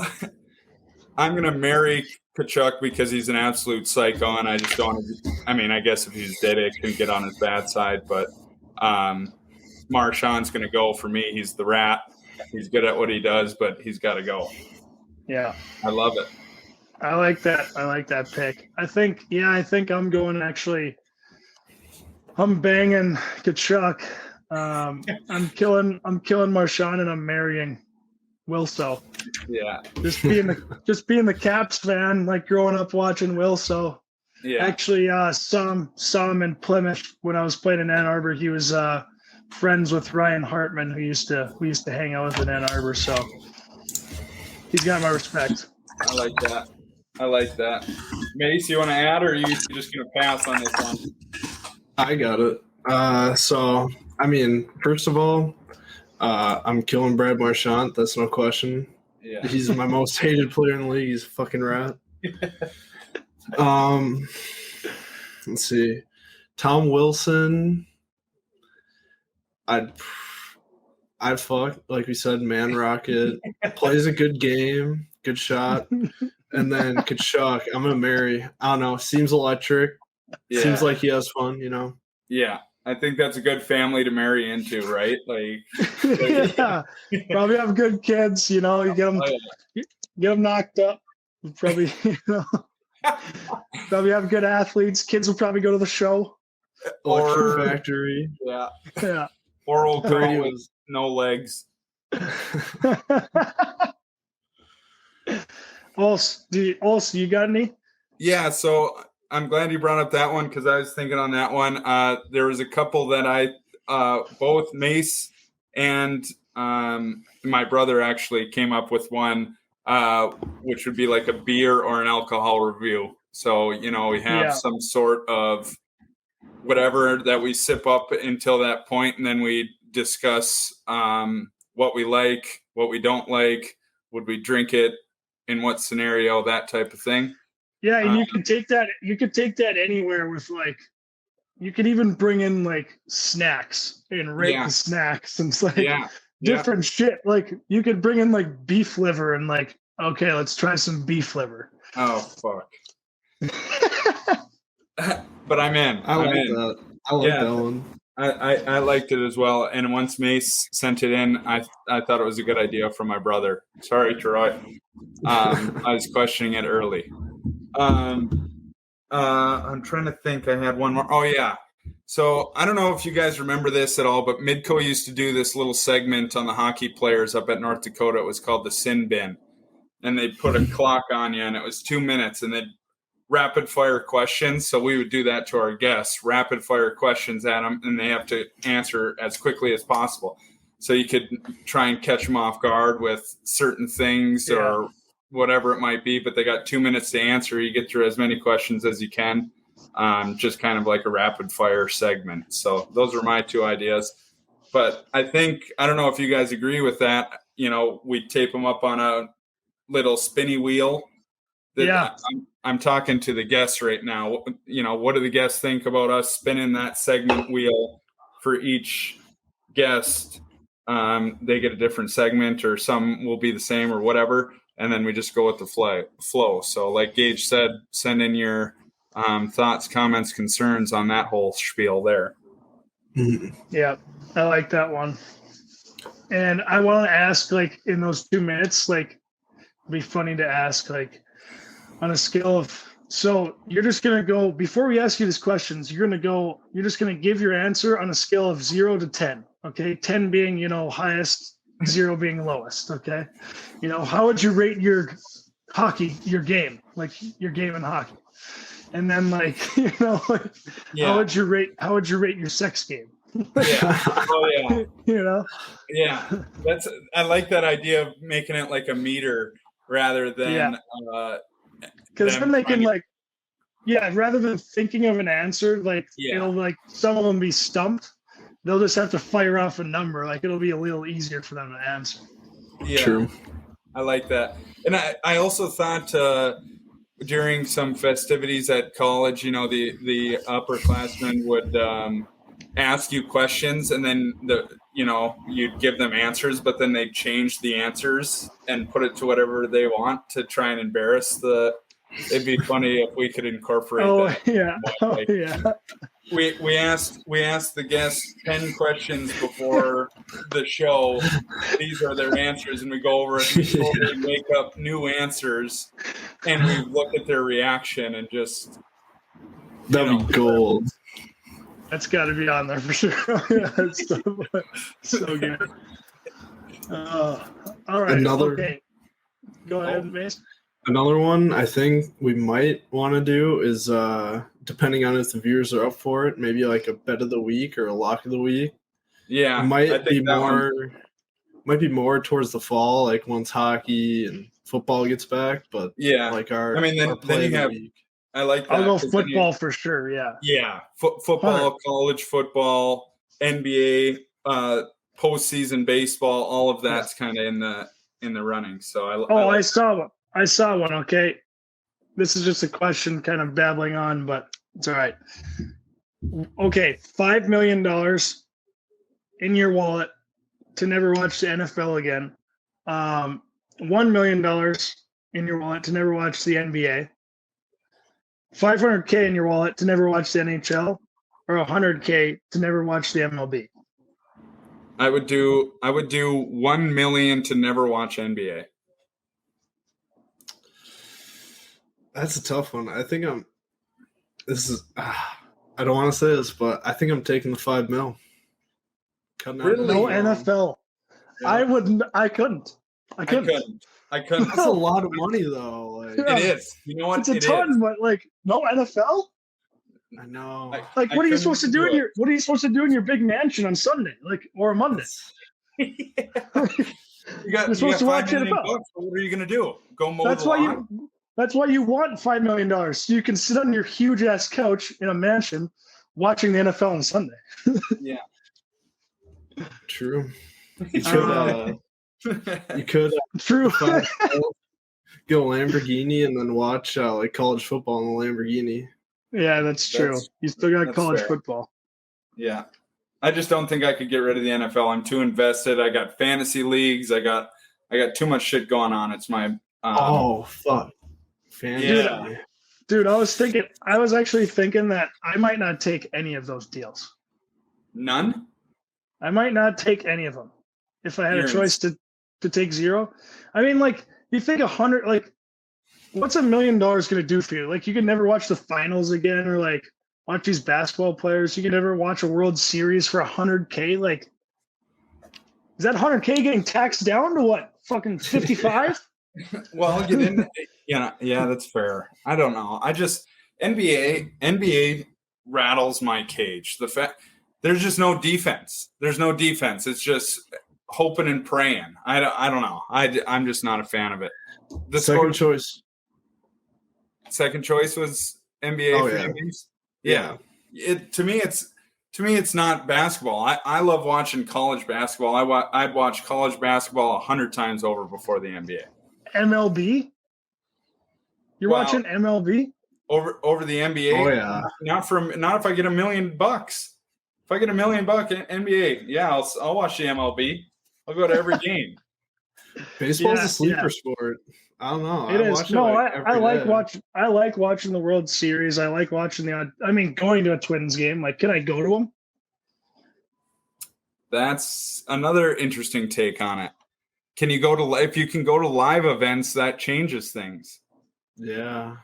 gonna marry Tkachuk because he's an absolute psycho, and I just don't. I mean, I guess if he's dead, it can get on his bad side. But Marchand's gonna go for me. He's the rat. He's good at what he does, but he's got to go. Yeah. I love it. I like that pick. I think I'm going actually. I'm banging Tkachuk. I'm killing Marchand and I'm marrying Wilso. Yeah. Just being the Caps fan, like growing up watching Wilso. Yeah. Actually, saw him in Plymouth when I was playing in Ann Arbor. He was friends with Ryan Hartman, who we used to hang out with in Ann Arbor. So he's got my respect. I like that. Mase, you want to add, or are you just going to pass on this one? I got it. So, I mean, first of all, I'm killing Brad Marchand. That's no question. Yeah. He's my most hated player in the league. He's a fucking rat. Let's see. Tom Wilson. I'd fuck, like we said, man rocket. Plays a good game, good shot. And then Tkachuk, I'm going to marry. I don't know. Seems electric. Yeah. Seems like he has fun, you know? Yeah. I think that's a good family to marry into, right? Like, yeah. Probably have good kids, you know? You get them knocked up. Probably, probably have good athletes. Kids will probably go to the show. Or factory. Yeah. Yeah. Or old girl with no legs. Also, you got any? Yeah, so I'm glad you brought up that one because I was thinking on that one. There was a couple that I, both Mase and my brother actually came up with one, which would be like a beer or an alcohol review. So, we have some sort of whatever that we sip up until that point, and then we discuss what we like, what we don't like, would we drink it, in what scenario, that type of thing. Yeah, and you could take that. You could take that anywhere with you could even bring in snacks and rate the snacks and it's different shit. You could bring in beef liver and okay, let's try some beef liver. Oh fuck. But I'm in. I like that. I like that one. I liked it as well. And once Mase sent it in, I thought it was a good idea from my brother. Sorry, Troy. I was questioning it early. I'm trying to think. I had one more. Oh, yeah. So I don't know if you guys remember this at all, but Midco used to do this little segment on the hockey players up at North Dakota. It was called the Sin Bin. And they'd put a clock on you, and it was 2 minutes, and they'd rapid fire questions. So we would do that to our guests, rapid fire questions at them, and they have to answer as quickly as possible. So you could try and catch them off guard with certain things or whatever it might be, but they got 2 minutes to answer. You get through as many questions as you can, just kind of like a rapid fire segment. So those were my two ideas. But I don't know if you guys agree with that. We tape them up on a little spinny wheel. I'm talking to the guests right now. What do the guests think about us spinning that segment wheel for each guest? They get a different segment, or some will be the same or whatever. And then we just go with the flow. So like Gage said, send in your thoughts, comments, concerns on that whole spiel there. Yeah, I like that one. And I want to ask, in those 2 minutes, it'd be funny to ask, on a scale of, so you're just going to go, before we ask you these questions, you're just going to give your answer on a scale of 0 to 10. Okay. 10 being, highest, 0 being lowest. Okay. How would you rate your game, your game in hockey? And then how would you rate your sex game? Yeah. Oh yeah. Yeah. I like that idea of making it like a meter rather than, because then they can rather than thinking of an answer, it'll some of them be stumped. They'll just have to fire off a number. It'll be a little easier for them to answer. Yeah, true. I like that. And I also thought during some festivities at college, the upperclassmen would ask you questions, and then you'd give them answers, but then they'd change the answers and put it to whatever they want to try and embarrass it'd be funny if we could incorporate that. We asked the guests 10 questions before the show. These are their answers, and we go over it and totally make up new answers, and we look at their reaction and just that'd be gold. That's got to be on there for sure. That's so good. All right. Okay. Go ahead, Mase. Another one I think we might want to do is, depending on if the viewers are up for it, maybe a bet of the week or a lock of the week. Yeah, it might be more towards the fall, once hockey and football gets back. But our then you have. Week. I like that. I'll go football for sure. Yeah. Yeah, football, college football, NBA, postseason baseball, all of that's kind of in the running. So I saw one. I saw one. Okay. This is just a question kind of babbling on, but it's all right. Okay. $5 million in your wallet to never watch the NFL again. $1 million in your wallet to never watch the NBA. $500K in your wallet to never watch the NHL, or $100K to never watch the MLB. I would do $1 million to never watch NBA. That's a tough one. I think I don't want to say this, but I think I'm taking the $5 million. Really? No NFL. Yeah. I couldn't. That's a lot of money, though. It is. You know what? It's a ton, but no NFL. I know. What are you supposed to do in your big mansion on Sunday, or a Monday? You're supposed to watch $5 million NFL. bucks. What are you going to do? Go mow That's the why lawn? That's why you want $5 million, so you can sit on your huge ass couch in a mansion watching the NFL on Sunday. Yeah. True. You could True. get a Lamborghini and then watch like college football in the Lamborghini. Yeah, that's true. You still got that's college fair. football. Yeah. I just don't think I could get rid of the NFL. I'm too invested. I got fantasy leagues. I got too much shit going on. It's my Oh fuck. Fantasy. Yeah. Dude, I was actually thinking that I might not take any of those deals. None? I might not take any of them if I had You're a choice to take zero. I mean, like, you think 100, like, what's $1 million going to do for you? Like, you can never watch the finals again, or like watch these basketball players. You can never watch a World Series for $100K. Like, is that $100K getting taxed down to what? Fucking 55? Well, I'll get in. Yeah, that's fair. I don't know. I just NBA rattles my cage. The fact there's just no defense. There's no defense. It's just hoping and praying. I don't know. I'm just not a fan of it. The Second choice was NBA Oh, for yeah. games. Yeah. To me it's not basketball. I love watching college basketball. I'd watch college basketball 100 times over before the NBA. MLB? You're watching MLB? Over the NBA. Oh yeah. Not if I get $1 million. If I get $1 million NBA, yeah, I'll watch the MLB. I'll go to every game. Baseball's Yeah, a sleeper sport. I don't know. It is. watch No, every I like day. watching. I like watching the World Series. I like watching going to a Twins game. Like, can I go to them? That's another interesting take on it. If you can go to live events, that changes things. Yeah.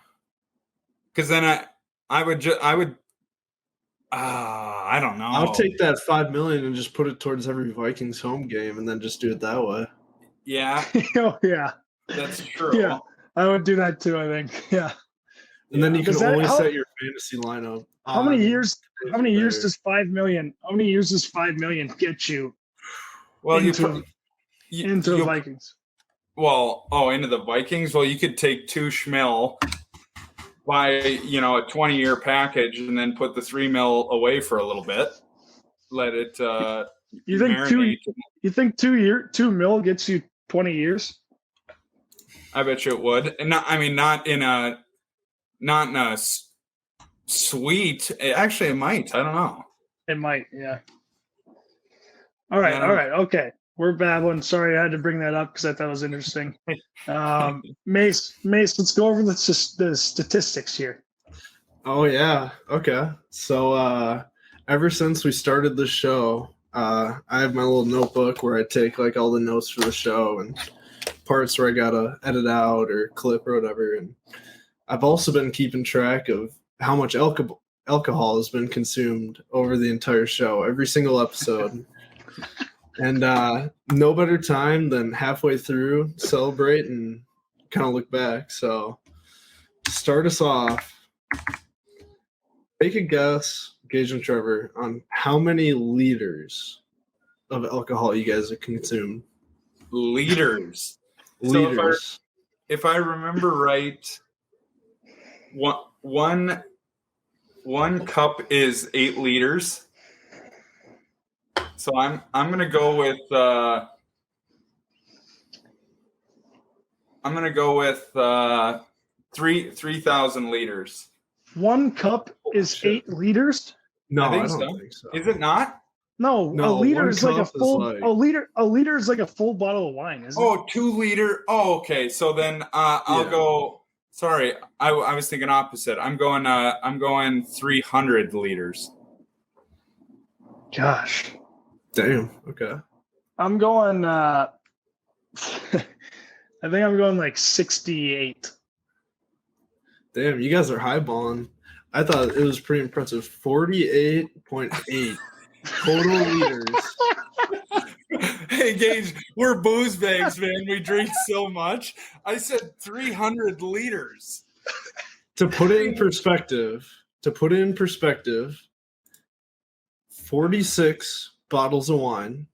Because then I would I don't know. I'll take that $5 million and just put it towards every Vikings home game, and then just do it that way. Yeah, Oh yeah, that's true. Yeah. I would do that too. I think. Yeah. And then you can Does that only help? set your fantasy lineup. How many years? on How many years better. does $5 million? How many years does $5 million get you Well, into the Vikings? Into the Vikings. Well, you could take $2 schmil, buy a 20-year package, and then put the $3 mil away for a little bit. Let it. You think marinate. You think $2 mil gets you 20 years? I bet you it would, and not in a suite. Actually, it might. I don't know. It might. Yeah. All right. Yeah. All right. Okay. We're babbling. Sorry, I had to bring that up because I thought it was interesting. Mase, let's go over the statistics here. Oh yeah. Okay. So ever since we started the show, I have my little notebook where I take like all the notes for the show and parts where I gotta edit out or clip or whatever. And I've also been keeping track of how much alcohol has been consumed over the entire show, every single episode. And no better time than halfway through, celebrate and kind of look back. So to start us off, take a guess, Gage and Trevor, on how many liters of alcohol you guys have consumed. Liters. Liters. So if I remember right, one cup is 8 liters. So I'm gonna go with 3,000 liters. One cup is shit. 8 liters. No, I I think don't so. think so. Is it not? No, No, a liter one is like a cup is full. like- A liter is like a full bottle of wine, isn't it? Oh, 2 liter. Oh, okay. So then I'll Yeah. go. Sorry, I was thinking opposite. I'm going 300 liters. Gosh, Damn. Okay. I'm going. I think I'm going like 68. Damn, you guys are highballing. I thought it was pretty impressive. 48.8 total liters. Hey, Gage, we're booze bags, man. We drink so much. I said 300 liters. To put it in perspective, 46 bottles of wine,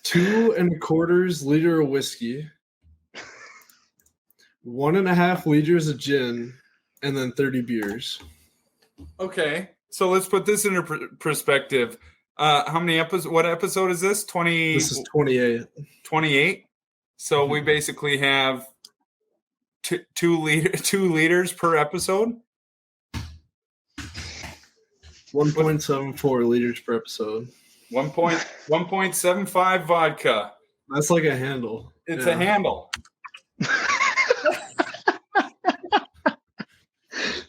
2 1/4 liter of whiskey, 1.5 liters of gin, and then 30 beers. Okay, so let's put this into perspective. How many episodes? What episode is this? 20. This is 28. 28. So we basically have 2 liters per episode. 1.74 liters per episode. 1.75 vodka. That's like a handle. It's a handle.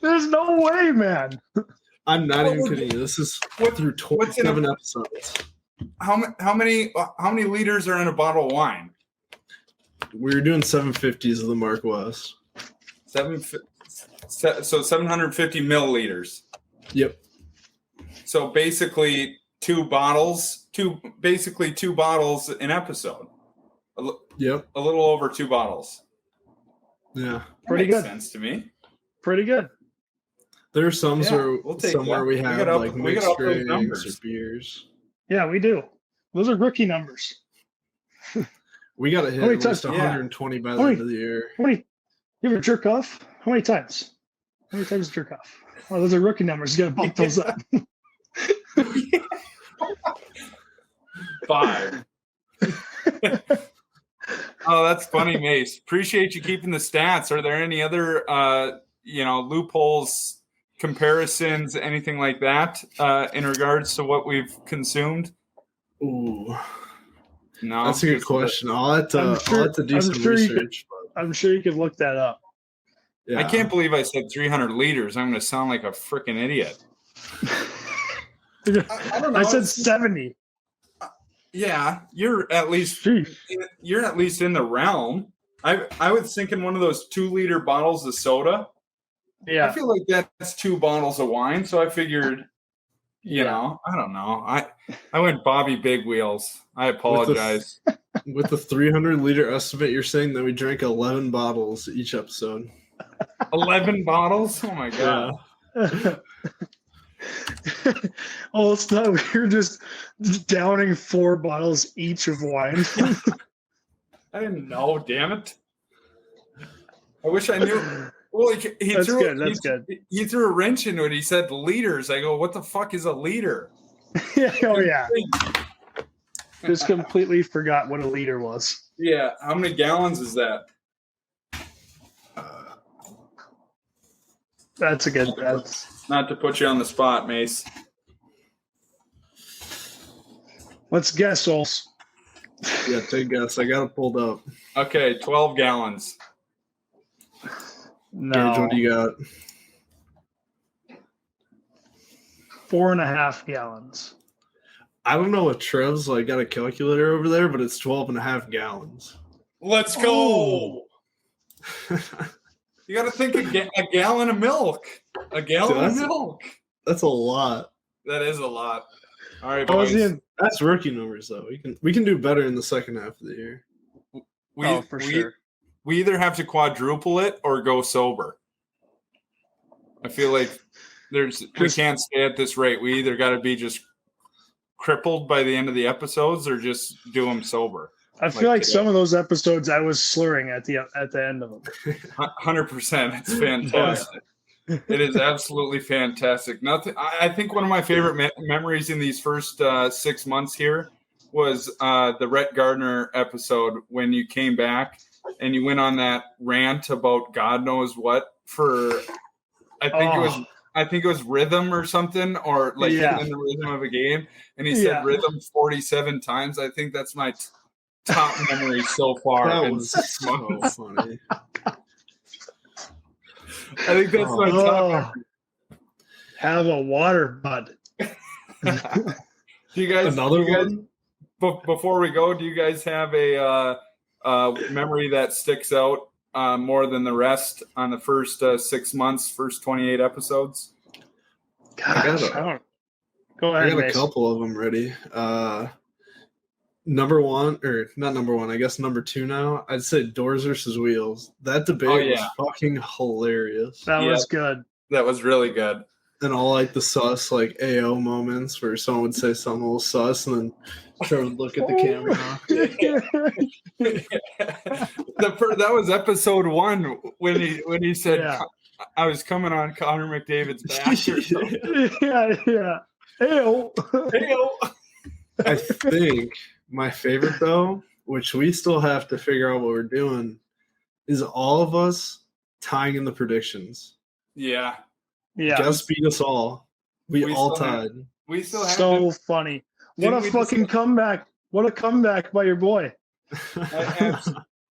There's no way, man. I'm not even kidding you. This is through 27 episodes. How many liters are in a bottle of wine? We were doing 750s of the Mark West. So 750 milliliters. Yep. So basically 2 bottles an episode. Yep. A little over 2 bottles. Yeah. Pretty Makes good. sense to me. Pretty good. There are some we'll take somewhere that. we have like we mixed got up those drinks numbers. or beers. Yeah, we do. Those are rookie numbers. We got to hit How many at least times- 120 by the How many- end of the year. How many? You ever jerk off? How many times? How many times jerk off? Oh, those are rookie numbers. You got to bump those up. 5. Oh, that's funny, Mase. Appreciate you keeping the stats. Are there any other loopholes, comparisons, anything like that in regards to what we've consumed? Ooh, No, that's a good question. I'll have to do some research. I'm sure you could look that up. Yeah. I can't believe I said 300 liters. I'm going to sound like a freaking idiot. I don't know. I said 70. Yeah, you're at least in the realm. I was thinking one of those 2-liter bottles of soda. Yeah. I feel like that's 2 bottles of wine. So I figured, I don't know. I went Bobby Big Wheels. I apologize. With the 300-liter estimate, you're saying that we drank 11 bottles each episode. 11 bottles? Oh my god. Oh, it's not. We're just downing 4 bottles each of wine. I didn't know. Damn it! I wish I knew. Well, he That's threw good. That's good. He threw a wrench into it. He said liters. I go, what the fuck is a liter? Yeah, oh yeah. Just completely forgot what a liter was. Yeah. How many gallons is that? That's a good. That's Not to put you on the spot, Mase. let's guess, Ols. Yeah, take a guess. I got it pulled up. Okay, 12 gallons. No, Gage, what do you got? 4.5 gallons. I don't know what Trev's like. Got a calculator over there, but it's 12.5 gallons. Let's go. You got to think a gallon of milk. A gallon of milk. That's a lot. That is a lot. All right, I was boys. in. That's rookie numbers, though. We can do better in the second half of the year. For sure. We either have to quadruple it or go sober. I feel like we can't stay at this rate. We either got to be just crippled by the end of the episodes or just do them sober. I feel like today. some of those episodes I was slurring at the end of them. 100%. It's fantastic. It is absolutely fantastic. I think one of my favorite memories in these first 6 months here was the Rhett Gardner episode when you came back and you went on that rant about God knows what for. I think it was rhythm or something, or like in the rhythm of a game. And he said rhythm 47 times. I think that's my top memory so far. That was so funny. I think that's my top memory. Have a water, bud. Do you guys one? Before we go, do you guys have a memory that sticks out more than the rest on the first 6 months, first 28 episodes? Gosh, I don't. Go ahead. I got a Mace. couple of them ready. Number one, or not number one, I guess number 2 now. I'd say Doors versus Wheels. That debate was fucking hilarious. That was good. That was really good. and all like the sus like AO moments where someone would say something a little sus, and then Trevor would look at the camera. That was episode 1 when he said Yeah. I was coming on Connor McDavid's back or something. Yeah. Ew. Hey-o. I think my favorite though, which we still have to figure out what we're doing, is all of us tying in the predictions. Yeah. Yeah. Just beat us all. We all still have- tied. We still have So funny. What a Didn't we fucking just- comeback. What a comeback by your boy. I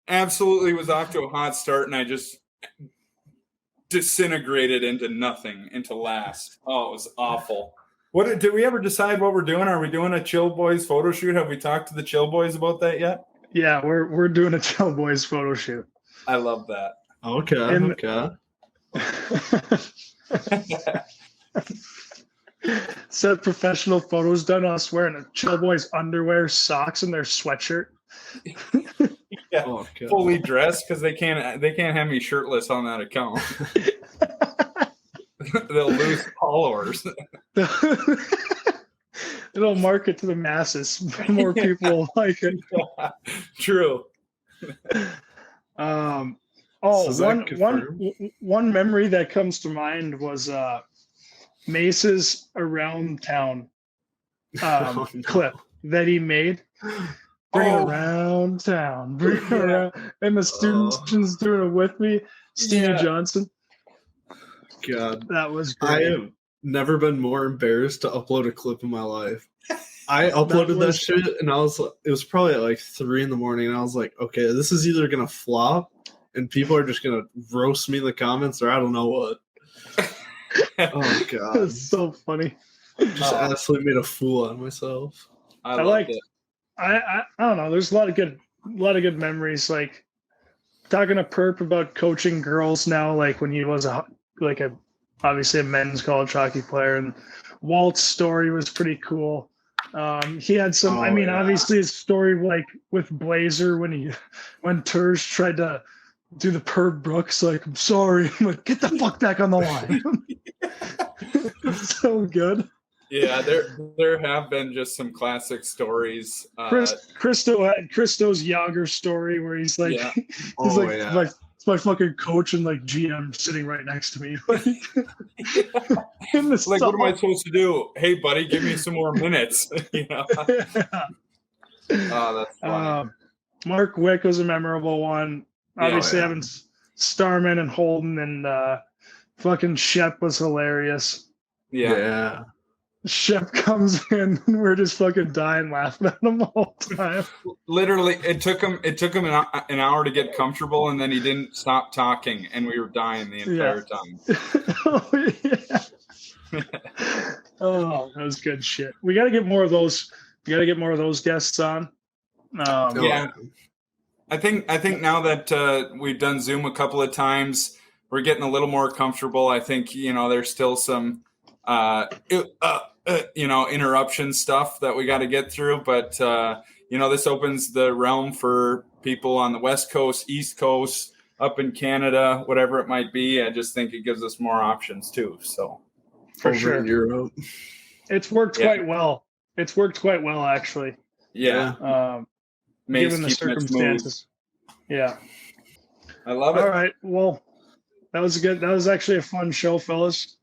absolutely was off to a hot start, and I just disintegrated into nothing, into last. Oh, it was awful. What did we ever decide what we're doing? Are we doing a Chill Boys photo shoot? Have we talked to the Chill Boys about that yet? Yeah, we're doing a Chill Boys photo shoot. I love that. Okay. And- Okay. Set professional photos done us wearing a Chill Boys underwear, socks, and their sweatshirt. Yeah. Oh, God. Fully dressed because they can't have me shirtless on that account. They'll lose followers. It'll market to the masses. More people will like it. True. Oh, So is that confirmed? one memory that comes to mind was Mace's around town Oh, no. clip that he made. Bring it Oh. around town. Bring it Yeah. around. And the students doing it with me. Steve Yeah. Johnson. God. That was I great. have never been more embarrassed to upload a clip in my life. I uploaded that was- shit, and it was probably at like 3 a.m, and I was like, okay, this is either gonna flop, and people are just gonna roast me in the comments, or I don't know what. Oh God, It's so funny. just absolutely made a fool out of myself. I like liked it. I don't know. There's a lot of good memories. Like talking to Perp about coaching girls now. Like when he was obviously a men's college hockey player, and Walt's story was pretty cool. He had some. Oh, yeah. Obviously his story like with Blazer when Terz tried to do the Perp Brooks. Like, I'm sorry. I'm like, get the fuck back on the line. So good. Yeah, there have been just some classic stories. Christo had Christo's Yager story where he's like, Yeah. he's Oh, like, yeah. it's my fucking coach and like GM sitting right next to me. In the Like, what am I stall. supposed to do? Hey, buddy, give me some more minutes. You know? Oh, that's funny. Mark Wick was a memorable one. Yeah, Obviously, yeah. having Starman and Holden and fucking Shep was hilarious. Yeah. Shep comes in and we're just fucking dying laughing at him the whole time. Literally, it took him an hour to get comfortable, and then he didn't stop talking, and we were dying the entire time. Oh, yeah. Oh, that was good shit. We got to get more of those. We got to get more of those guests on. Yeah. I think now that we've done Zoom a couple of times, we're getting a little more comfortable. I think there's still some interruption stuff that we got to get through, but this opens the realm for people on the West Coast, East Coast, up in Canada, whatever it might be. I just think it gives us more options too. So For Over sure. in Europe. It's worked Yeah. quite well. It's worked quite well, actually, yeah, Mase given the keeping it smooth. circumstances. Yeah. I love it. All right. Well, that was good. That was actually a fun show, fellas.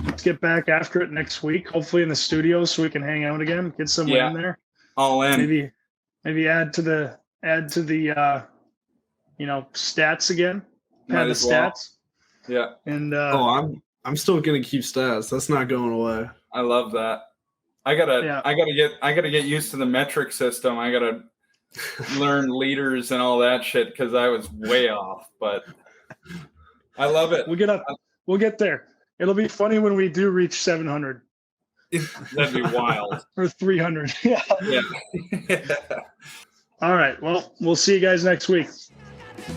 Let's get back after it next week. Hopefully in the studio, so we can hang out again. Get some Yeah. in there. All in. Maybe add to the stats again. Might Add the as well. stats. Yeah, And I'm still gonna keep stats. That's not going away. I love that. I gotta get used to the metric system. I gotta learn liters and all that shit because I was way off. But I love it. we'll get up. We'll get there. It'll be funny when we do reach 700 That'd be wild. or 300. Yeah. Yeah. All right. Well, we'll see you guys next week. You